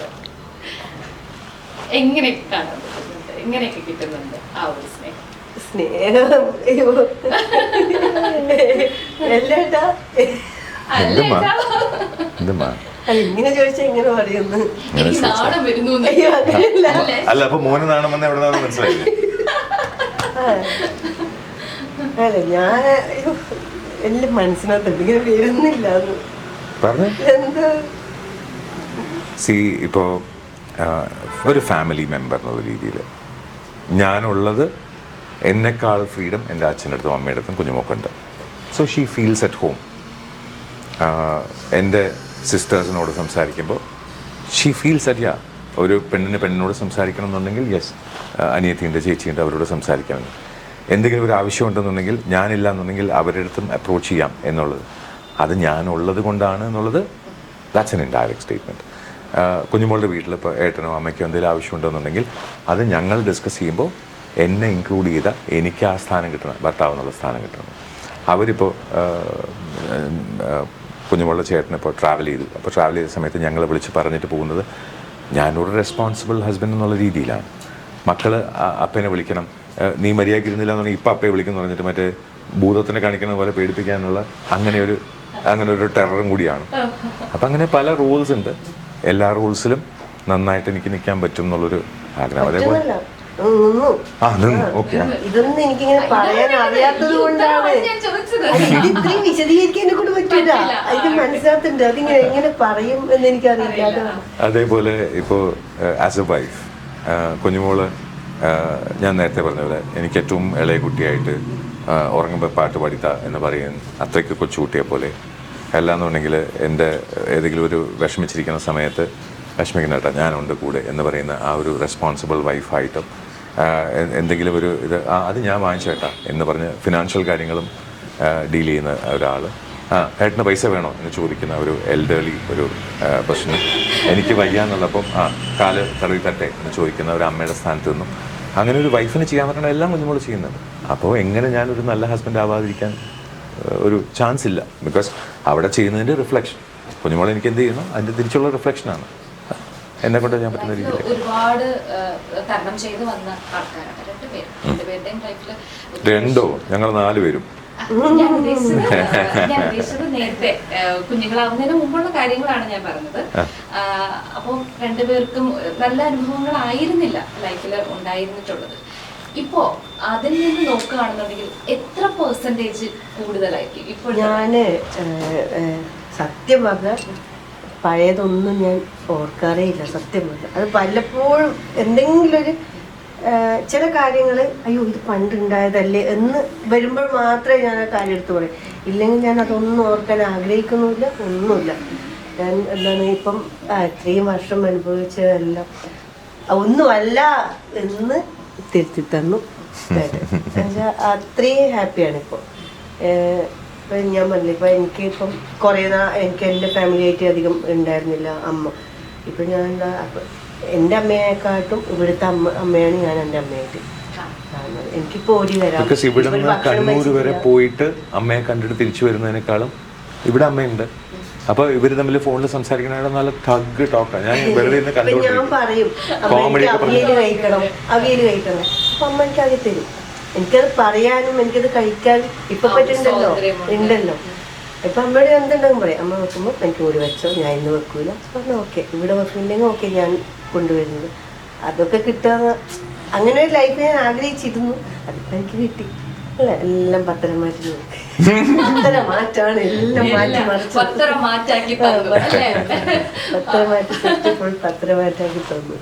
എങ്ങനെയൊക്കെ കാണാൻ പറ്റുന്നുണ്ട്, എങ്ങനെയൊക്കെ കിട്ടുന്നുണ്ട് ആ ഒരു സ്നേഹം? ഇങ്ങനെ ചോദിച്ചാ ഇങ്ങനെ പറയുന്നു. അല്ല, അപ്പൊ മോന് നാണം വന്ന എവിടെ നിന്നാണ് മനസ്സിലായില്ലേ? അല്ല, ഞാൻ എല്ലാം മനസ്സിനകത്തുണ്ട്, ഇങ്ങനെ വരുന്നില്ല അത് പറഞ്ഞു. എന്താ. സി ഇപ്പോൾ ഒരു ഫാമിലി മെമ്പർ എന്നുള്ള രീതിയിൽ ഞാനുള്ളത് എന്നെക്കാൾ ഫ്രീഡം എൻ്റെ അച്ഛൻ്റെ അടുത്തും അമ്മയുടെ അടുത്തും കുഞ്ഞുമോക്കുണ്ട്. So she feels at home. എൻ്റെ സിസ്റ്റേഴ്സിനോട് സംസാരിക്കുമ്പോൾ ഷീ ഫീൽസ് അറ്റ് യാ, ഒരു പെണ്ണിനോട് സംസാരിക്കണം എന്നുണ്ടെങ്കിൽ യെസ്, അനിയത്തിയുണ്ട്, ചേച്ചിയുണ്ട്, അവരോട് സംസാരിക്കണം. എന്തെങ്കിലും ഒരു ആവശ്യമുണ്ടെന്നുണ്ടെങ്കിൽ ഞാനില്ല എന്നുണ്ടെങ്കിൽ അവരുടെ അടുത്തും അപ്രോച്ച് ചെയ്യാം എന്നുള്ളത്, അത് ഞാനുള്ളത് കൊണ്ടാണ് എന്നുള്ളത് ദാറ്റ്സ് എൻ ഇൻഡയറക്റ്റ് സ്റ്റേറ്റ്മെൻറ്റ്. കുഞ്ഞുമോളുടെ വീട്ടിൽ ഇപ്പോൾ ഏട്ടനോ അമ്മയ്ക്കോ എന്തെങ്കിലും ആവശ്യമുണ്ടെന്നുണ്ടെങ്കിൽ അത് ഞങ്ങൾ ഡിസ്കസ് ചെയ്യുമ്പോൾ എന്നെ ഇൻക്ലൂഡ് ചെയ്ത എനിക്ക് ആ സ്ഥാനം കിട്ടണം, ഭർത്താവ് എന്നുള്ള സ്ഥാനം കിട്ടണം. അവരിപ്പോൾ കുഞ്ഞുമോളുടെ ചേട്ടനിപ്പോൾ ട്രാവൽ ചെയ്തു. അപ്പോൾ ട്രാവൽ ചെയ്ത സമയത്ത് ഞങ്ങൾ വിളിച്ച് പറഞ്ഞിട്ട് പോകുന്നത് ഞാനൊരു റെസ്പോൺസിബിൾ ഹസ്ബൻഡ് എന്നുള്ള രീതിയിലാണ്. മക്കൾ അപ്പനെ വിളിക്കണം, നീ മര്യാദയ്ക്ക് ഇരുന്നില്ല എന്നുണ്ടെങ്കിൽ ഇപ്പം അപ്പയെ വിളിക്കുന്നു പറഞ്ഞിട്ട് മറ്റേ ഭൂതത്തിനെ കാണിക്കുന്ന പോലെ പേടിപ്പിക്കാനുള്ള അങ്ങനെ ഒരു ടെററും കൂടിയാണ്. അപ്പം അങ്ങനെ പല റൂൾസ് ഉണ്ട്. എല്ലാ റൂൾസിലും നന്നായിട്ട് എനിക്ക് നിൽക്കാൻ പറ്റും എന്നുള്ളൊരു ആഗ്രഹം. അതേപോലെ ഓക്കെ, ഇതൊന്നും എനിക്കിങ്ങനെ പറയാൻ അറിയാത്തത് കൊണ്ടാണ്. ഇത് ഇത്രയും വിശദീകരിക്കാൻ എന്നെ കൊണ്ട് പറ്റൂല. ഇത് മനസ്സിലാക്കുന്നുണ്ട്, അതിങ്ങനെ എങ്ങനെ പറയും എന്ന് എനിക്കറിയില്ല. അതേപോലെ ഇപ്പോൾ ആസ് എ വൈഫ് കുഞ്ഞുമോള്, ഞാൻ നേരത്തെ പറഞ്ഞ പോലെ എനിക്ക് ഏറ്റവും ഇളയ കുട്ടിയായിട്ട് ഉറങ്ങുമ്പോൾ പാട്ട് പാടിത്ത എന്ന് പറയുന്ന അത്രയ്ക്ക് കൊച്ചുകുട്ടിയെ പോലെ അല്ലാന്നുണ്ടെങ്കിൽ എൻ്റെ ഏതെങ്കിലും ഒരു വിഷമിച്ചിരിക്കുന്ന സമയത്ത് വിഷമിക്കുന്ന കേട്ടോ ഞാനുണ്ട് കൂടെ എന്ന് പറയുന്ന ആ ഒരു റെസ്പോൺസിബിൾ വൈഫായിട്ടും എന്തെങ്കിലും ഒരു ഇത് അത് ഞാൻ വാങ്ങിച്ചു കേട്ടാ എന്ന് പറഞ്ഞ് ഫിനാൻഷ്യൽ കാര്യങ്ങളും ഡീൽ ചെയ്യുന്ന ഒരാൾ, ഏട്ടന് പൈസ വേണോ എന്ന് ചോദിക്കുന്ന ഒരു എൽഡർലി ഒരു പ്രശ്നം, എനിക്ക് വയ്യാന്നുള്ളപ്പം കാല് തടവി തട്ടെ എന്ന് ചോദിക്കുന്ന ഒരു അമ്മയുടെ സ്ഥാനത്ത് നിന്നും അങ്ങനെ ഒരു വൈഫിന് ചെയ്യാൻ പറ്റണ എല്ലാം കുഞ്ഞുമോൾ ചെയ്യുന്നുണ്ട്. അപ്പോൾ എങ്ങനെ ഞാനൊരു നല്ല ഹസ്ബൻഡ് ആവാതിരിക്കാൻ ഒരു ചാൻസ് ഇല്ല. ബിക്കോസ് അവിടെ ചെയ്യുന്നതിൻ്റെ റിഫ്ലക്ഷൻ കുഞ്ഞുമോൾ എനിക്ക് എന്ത് ചെയ്യുന്നു അതിൻ്റെ തിരിച്ചുള്ള റിഫ്ലക്ഷനാണ് എന്നെ കൊണ്ട് ഞാൻ പറ്റുന്ന രീതിയിൽ. ഒരുപാട് തരണം ചെയ്ത് വന്ന ആൾക്കാരാണ് രണ്ടുപേരുടെയും ലൈഫിൽ. രണ്ടോ, ഞങ്ങൾ 4 പേരും. ഞാൻ ഉദ്ദേശിച്ചത് നേരത്തെ കുഞ്ഞുങ്ങളാവുന്നതിന് മുമ്പുള്ള കാര്യങ്ങളാണ് ഞാൻ പറഞ്ഞത്. അപ്പം രണ്ടുപേർക്കും നല്ല അനുഭവങ്ങളായിരുന്നില്ല ലൈഫിൽ ഉണ്ടായിരുന്നിട്ടുള്ളത്. ഇപ്പോ അതിൽ നിന്ന് നോക്കുകയാണെന്നുണ്ടെങ്കിൽ എത്ര പെർസെന്റേജ് കൂടുതലായിരിക്കും ഇപ്പോൾ? ഞാന് സത്യം പറഞ്ഞ പഴയതൊന്നും ഞാൻ ഓർക്കാറേ ഇല്ല, സത്യം പറഞ്ഞ. അത് വല്ലപ്പോഴും എന്തെങ്കിലും ഒരു ചില കാര്യങ്ങൾ അയ്യോ ഇത് പണ്ടുണ്ടായതല്ലേ എന്ന് വരുമ്പോൾ മാത്രമേ ഞാൻ ആ കാര്യം എടുത്ത് പറയും. ഇല്ലെങ്കിൽ ഞാൻ അതൊന്നും ഓർക്കാൻ ആഗ്രഹിക്കുന്നുമില്ല, ഒന്നുമില്ല. ഞാൻ എന്താണ് ഇപ്പം 3 വർഷം അനുഭവിച്ചതെല്ലാം ഒന്നുമല്ല എന്ന് തിരുത്തി തന്നു. അത്രയും ഹാപ്പിയാണ് ഇപ്പോൾ. ഇപ്പം ഞാൻ പറഞ്ഞില്ല, ഇപ്പം എനിക്ക് ഇപ്പം കുറേ എനിക്ക് എൻ്റെ ഫാമിലിയായിട്ട് അധികം ഉണ്ടായിരുന്നില്ല അമ്മ. ഇപ്പം ഞാൻ എൻ്റെ അമ്മയെക്കാട്ടും ഇവിടുത്തെ അമ്മയാണ് ഞാൻ എൻ്റെ അമ്മയായിട്ട്. എനിക്കിപ്പോൾ ഓടി വരാം. ഇവിടെ നിന്ന് കണ്ണൂർ വരെ പോയിട്ട് അമ്മയെ കണ്ടിട്ട് തിരിച്ചു വരുന്നതിനേക്കാളും ഇവിടെ അമ്മയുണ്ട്. അപ്പൊ ഇവര് തമ്മിൽ ഫോണിൽ സംസാരിക്കണ നല്ല തഗ് ടോക്കാണ്. ഞാൻ വെറുതെ ഞാൻ പറയും അവിയല് കഴിക്കണം അപ്പൊ അമ്മ എനിക്ക് അത് തരും. എനിക്കത് പറയാനും എനിക്കത് കഴിക്കാനും ഇപ്പൊ ഉണ്ടല്ലോ. ഇപ്പൊ അമ്മയുടെ എന്തുണ്ടെങ്കിൽ പറയാം, അമ്മ വെക്കുമ്പോൾ എനിക്ക് ഒരു വെച്ചോ, ഞാൻ ഇന്ന് വെക്കൂല പറഞ്ഞു. ഓക്കെ, ഇവിടെ വെക്കുന്നുണ്ടെങ്കിൽ ഓക്കെ, ഞാൻ കൊണ്ടുവരുന്നത് അതൊക്കെ കിട്ടാന്ന് അങ്ങനെ ഒരു ലൈഫ് ഞാൻ ആഗ്രഹിച്ചിരുന്നു. അതിപ്പോ എനിക്ക് കിട്ടി. അല്ല, എല്ലാം പത്തരം മാറ്റി നോക്കി. പത്തരം മാറ്റാണ്, എല്ലാം മാറ്റി മറിച്ച് പത്തരം മാറ്റാക്കി പത്തരം മാറ്റാക്കി തന്നു.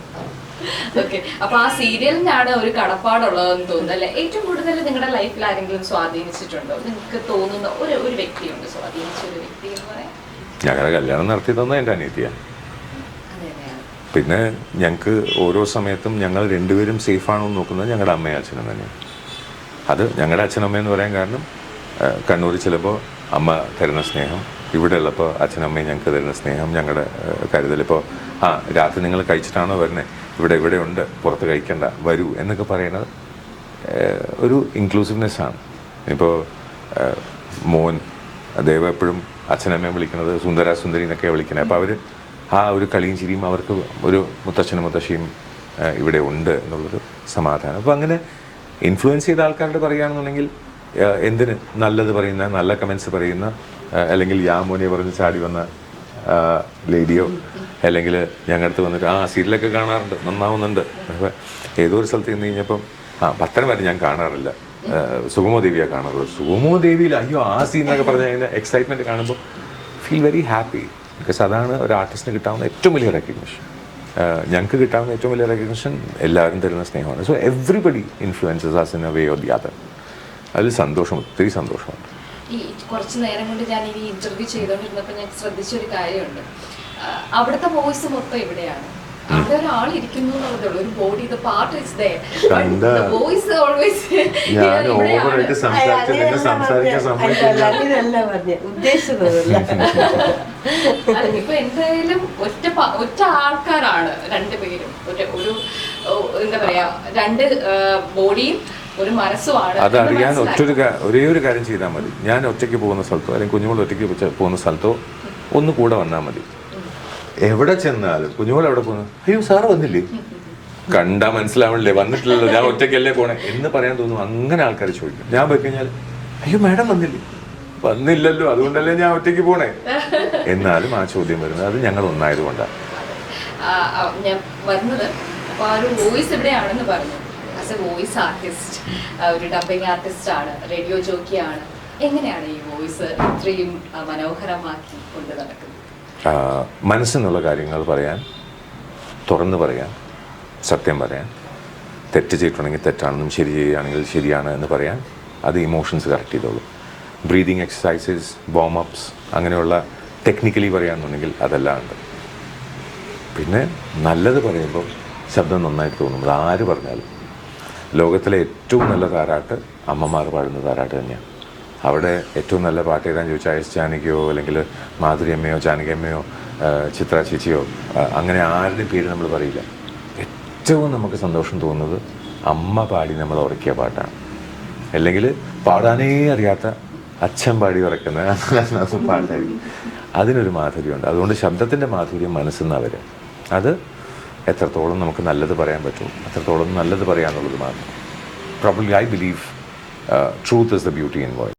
ഓക്കെ, അപ്പൊ ആ സീരിയലിനാണ് ഒരു കടപ്പാടുള്ളതെന്ന് തോന്നുന്നു അല്ലെ? ഏറ്റവും കൂടുതൽ നിങ്ങളുടെ ലൈഫിൽ ആരെങ്കിലും സ്വാധീനിച്ചിട്ടുണ്ടോ? നിങ്ങൾക്ക് തോന്നുന്ന ഒരു വ്യക്തിയുണ്ട് സ്വാധീനിച്ച ഒരു വ്യക്തി എന്ന് പറയാം? ഞങ്ങളുടെ കല്യാണം നടത്തി തന്ന എൻ്റെ അനിയത്തിയാണ്. പിന്നെ ഞങ്ങൾക്ക് ഓരോ സമയത്തും ഞങ്ങൾ രണ്ടുപേരും സേഫാണോ എന്ന് നോക്കുന്നത് ഞങ്ങളുടെ അമ്മയും അച്ഛനും തന്നെയാണ്. അത് ഞങ്ങളുടെ അച്ഛനമ്മയെന്ന് പറയാൻ കാരണം കണ്ണൂരിൽ ചിലപ്പോൾ അമ്മ തരുന്ന സ്നേഹം, ഇവിടെ ഉള്ളപ്പോൾ അച്ഛനമ്മയും ഞങ്ങൾക്ക് തരുന്ന സ്നേഹം, ഞങ്ങളുടെ കരുതൽ. ഇപ്പോൾ രാത്രി നിങ്ങൾ കഴിച്ചിട്ടാണോ വരുന്നത്, ഇവിടെ ഉണ്ട്, പുറത്ത് കഴിക്കണ്ട, വരൂ എന്നൊക്കെ പറയുന്നത് ഒരു ഇൻക്ലൂസീവ്നെസ്സാണ്. ഇപ്പോൾ മോൻ ദൈവം എപ്പോഴും അച്ഛനമ്മയും വിളിക്കുന്നത് സുന്ദര സുന്ദരി എന്നൊക്കെയാണ് വിളിക്കുന്നത്. അപ്പോൾ അവർ ആ ഒരു കളിയും ചിരിയും അവർക്ക് ഒരു മുത്തച്ഛനും മുത്തശ്ശിയും ഇവിടെ ഉണ്ട് എന്നുള്ളൊരു സമാധാനം. അപ്പോൾ അങ്ങനെ ഇൻഫ്ലുവൻസ് ചെയ്ത ആൾക്കാരോട് പറയുകയാണെന്നുണ്ടെങ്കിൽ എന്തിന് നല്ലത് പറയുന്ന, നല്ല കമൻസ് പറയുന്ന, അല്ലെങ്കിൽ യാമോനെ പറഞ്ഞ് ചാടി വന്ന ലേഡിയോ, അല്ലെങ്കിൽ ഞങ്ങളുടെ അടുത്ത് വന്നിട്ട് സീരിയലൊക്കെ കാണാറുണ്ട്, നന്നാവുന്നുണ്ട്. അപ്പോൾ ഏതോ ഒരു സ്ഥലത്ത് നിന്ന് കഴിഞ്ഞപ്പം പത്തനം വരെ ഞാൻ കാണാറില്ല, സുഗമോ ദേവിയെ കാണുന്നത്. സുഗമോ ദേവിയിൽ അയ്യോ ആ സീൻ എന്നൊക്കെ പറഞ്ഞാൽ അതിൻ്റെ എക്സൈറ്റ്മെൻറ്റ് കാണുമ്പോൾ ഫീൽ വെരി ഹാപ്പി. ബിക്കോസ് അതാണ് ഒരു ആർട്ടിസ്റ്റിന് കിട്ടാവുന്ന ഏറ്റവും വലിയ റെക്കഗ്നിഷൻ. ഞങ്ങൾക്ക് കിട്ടാവുന്ന ഏറ്റവും വലിയ റെക്കഗ്നിഷൻ എല്ലാവരും തരുന്ന സ്നേഹമാണ്. So everybody influences us in a way or the other. അതിൽ സന്തോഷം, ഒത്തിരി സന്തോഷമുണ്ട്. ഈ കുറച്ച് നേരം കൊണ്ട് ഞാൻ ഈ ഇന്റർവ്യൂ ചെയ്തുകൊണ്ടിരുന്നപ്പോൾ ഞാൻ ശ്രദ്ധിച്ചൊരു കാര്യമുണ്ട്. അവിടുത്തെ വോയിസ് മൊത്തം ഇവിടെയാണ്. അവിടെ ഒരാൾ ഇരിക്കുന്നു എന്നുള്ളതേ ഉള്ളൂ. ഒരു body the part is there. Voice always ഞാൻ ഓവറായിട്ട് സംസാരിക്കാൻ സമ്മതിക്കില്ല. അങ്ങനെയല്ല പറഞ്ഞ ഉദ്ദേശിച്ചതല്ല. ഇപ്പൊ എന്തായാലും ഒറ്റ ആൾക്കാരാണ് രണ്ടുപേരും. ഒരു എന്താ പറയാ, രണ്ട് ബോഡിയും ഒരു മനസ്സുമാണ്. അതറിയാൻ ഒരേ ഒരു കാര്യം ചെയ്താൽ മതി. ഞാൻ ഒറ്റയ്ക്ക് പോകുന്ന സ്ഥലത്തോ അല്ലെങ്കിൽ കുഞ്ഞുമോൾ ഒറ്റയ്ക്ക് പോകുന്ന സ്ഥലത്തോ ഒന്ന് കൂടെ വന്നാൽ മതി. എവിടെ ചെന്നാലും കുഞ്ഞുമോൾ എവിടെ പോകുന്നു, അയ്യോ സാറ് വന്നില്ലേ, കണ്ടാ മനസ്സിലാവണില്ലേ, വന്നിട്ടില്ലല്ലോ, ഞാൻ ഒറ്റയ്ക്കല്ലേ പോണേ എന്ന് പറയാൻ തോന്നും. അങ്ങനെ ആൾക്കാർ ചോദിക്കും. ഞാൻ പോയി കഴിഞ്ഞാൽ അയ്യോ മാഡം വന്നില്ലല്ലോ അതുകൊണ്ടല്ലേ ഞാൻ ഒറ്റയ്ക്ക് പോണേ. എന്നാലും ആ ചോദ്യം വരുന്നത് അത് ഞങ്ങൾ ഒന്നായത് കൊണ്ടാണ്. ഞാൻ വരുന്നത് അപ്പോൾ ആ ഒരു വോയിസ് എവിടെയാണെന്ന് പറഞ്ഞു. ആസ് എ വോയിസ് ആർട്ടിസ്റ്റ്, ഒരു ഡബിങ് ആർട്ടിസ്റ്റ് ആണ്, റേഡിയോ ജോക്കിയാണ്. എങ്ങനെയാണ് ഈ വോയിസ് ഇത്രയും മനോഹരമാക്കി കൊണ്ട് നടക്കുന്നത്? മനസ്സെന്നുള്ള കാര്യങ്ങൾ പറയാൻ, തുറന്ന് പറയാൻ, സത്യം പറയാൻ, തെറ്റ് ചെയ്തിട്ടുണ്ടെങ്കിൽ തെറ്റാണെന്നും ശരി ചെയ്യുകയാണെങ്കിൽ ശരിയാണ് എന്ന് പറയാൻ, അത് ഇമോഷൻസ് കറക്റ്റ് ചെയ്തോളൂ. ബ്രീതിങ് എക്സസൈസസ്, വാം അപ്സ്, അങ്ങനെയുള്ള ടെക്നിക്കലി പറയാമെന്നുണ്ടെങ്കിൽ അതെല്ലാം ഉണ്ട്. പിന്നെ നല്ലത് പറയുമ്പോൾ ശബ്ദം നന്നായിട്ട് തോന്നും. അത് ആര് പറഞ്ഞാലും. ലോകത്തിലെ ഏറ്റവും നല്ല താരാട്ട് അമ്മമാർ പാടുന്ന താരാട്ട് തന്നെയാണ്. അവിടെ ഏറ്റവും നല്ല പാട്ട് എഴുതാൻ ചോദിച്ചാൽ എസ് ജാനകിയോ അല്ലെങ്കിൽ മാധുരി അമ്മയോ ജാനകിയമ്മയോ ചിത്ര ചേച്ചിയോ അങ്ങനെ ആരുടെ പേര് നമ്മൾ പറയില്ല. ഏറ്റവും നമുക്ക് സന്തോഷം തോന്നുന്നത് അമ്മ പാടി നമ്മൾ ഉറക്കിയ പാട്ടാണ്. അല്ലെങ്കിൽ പാടാനേ അറിയാത്ത അച്ഛൻ പാടി ഉറക്കുന്ന പാട്ടായിരിക്കും. അതിനൊരു മാധുര്യമുണ്ട്. അതുകൊണ്ട് ശബ്ദത്തിൻ്റെ മാധുര്യം മനസ്സെന്നാണ് വരിക. അത് എത്രത്തോളം നമുക്ക് നല്ലത് പറയാൻ പറ്റും അത്രത്തോളം നല്ലത് പറയാന്നുള്ളത് മാത്രം. Probably I believe truth is the beauty in voice.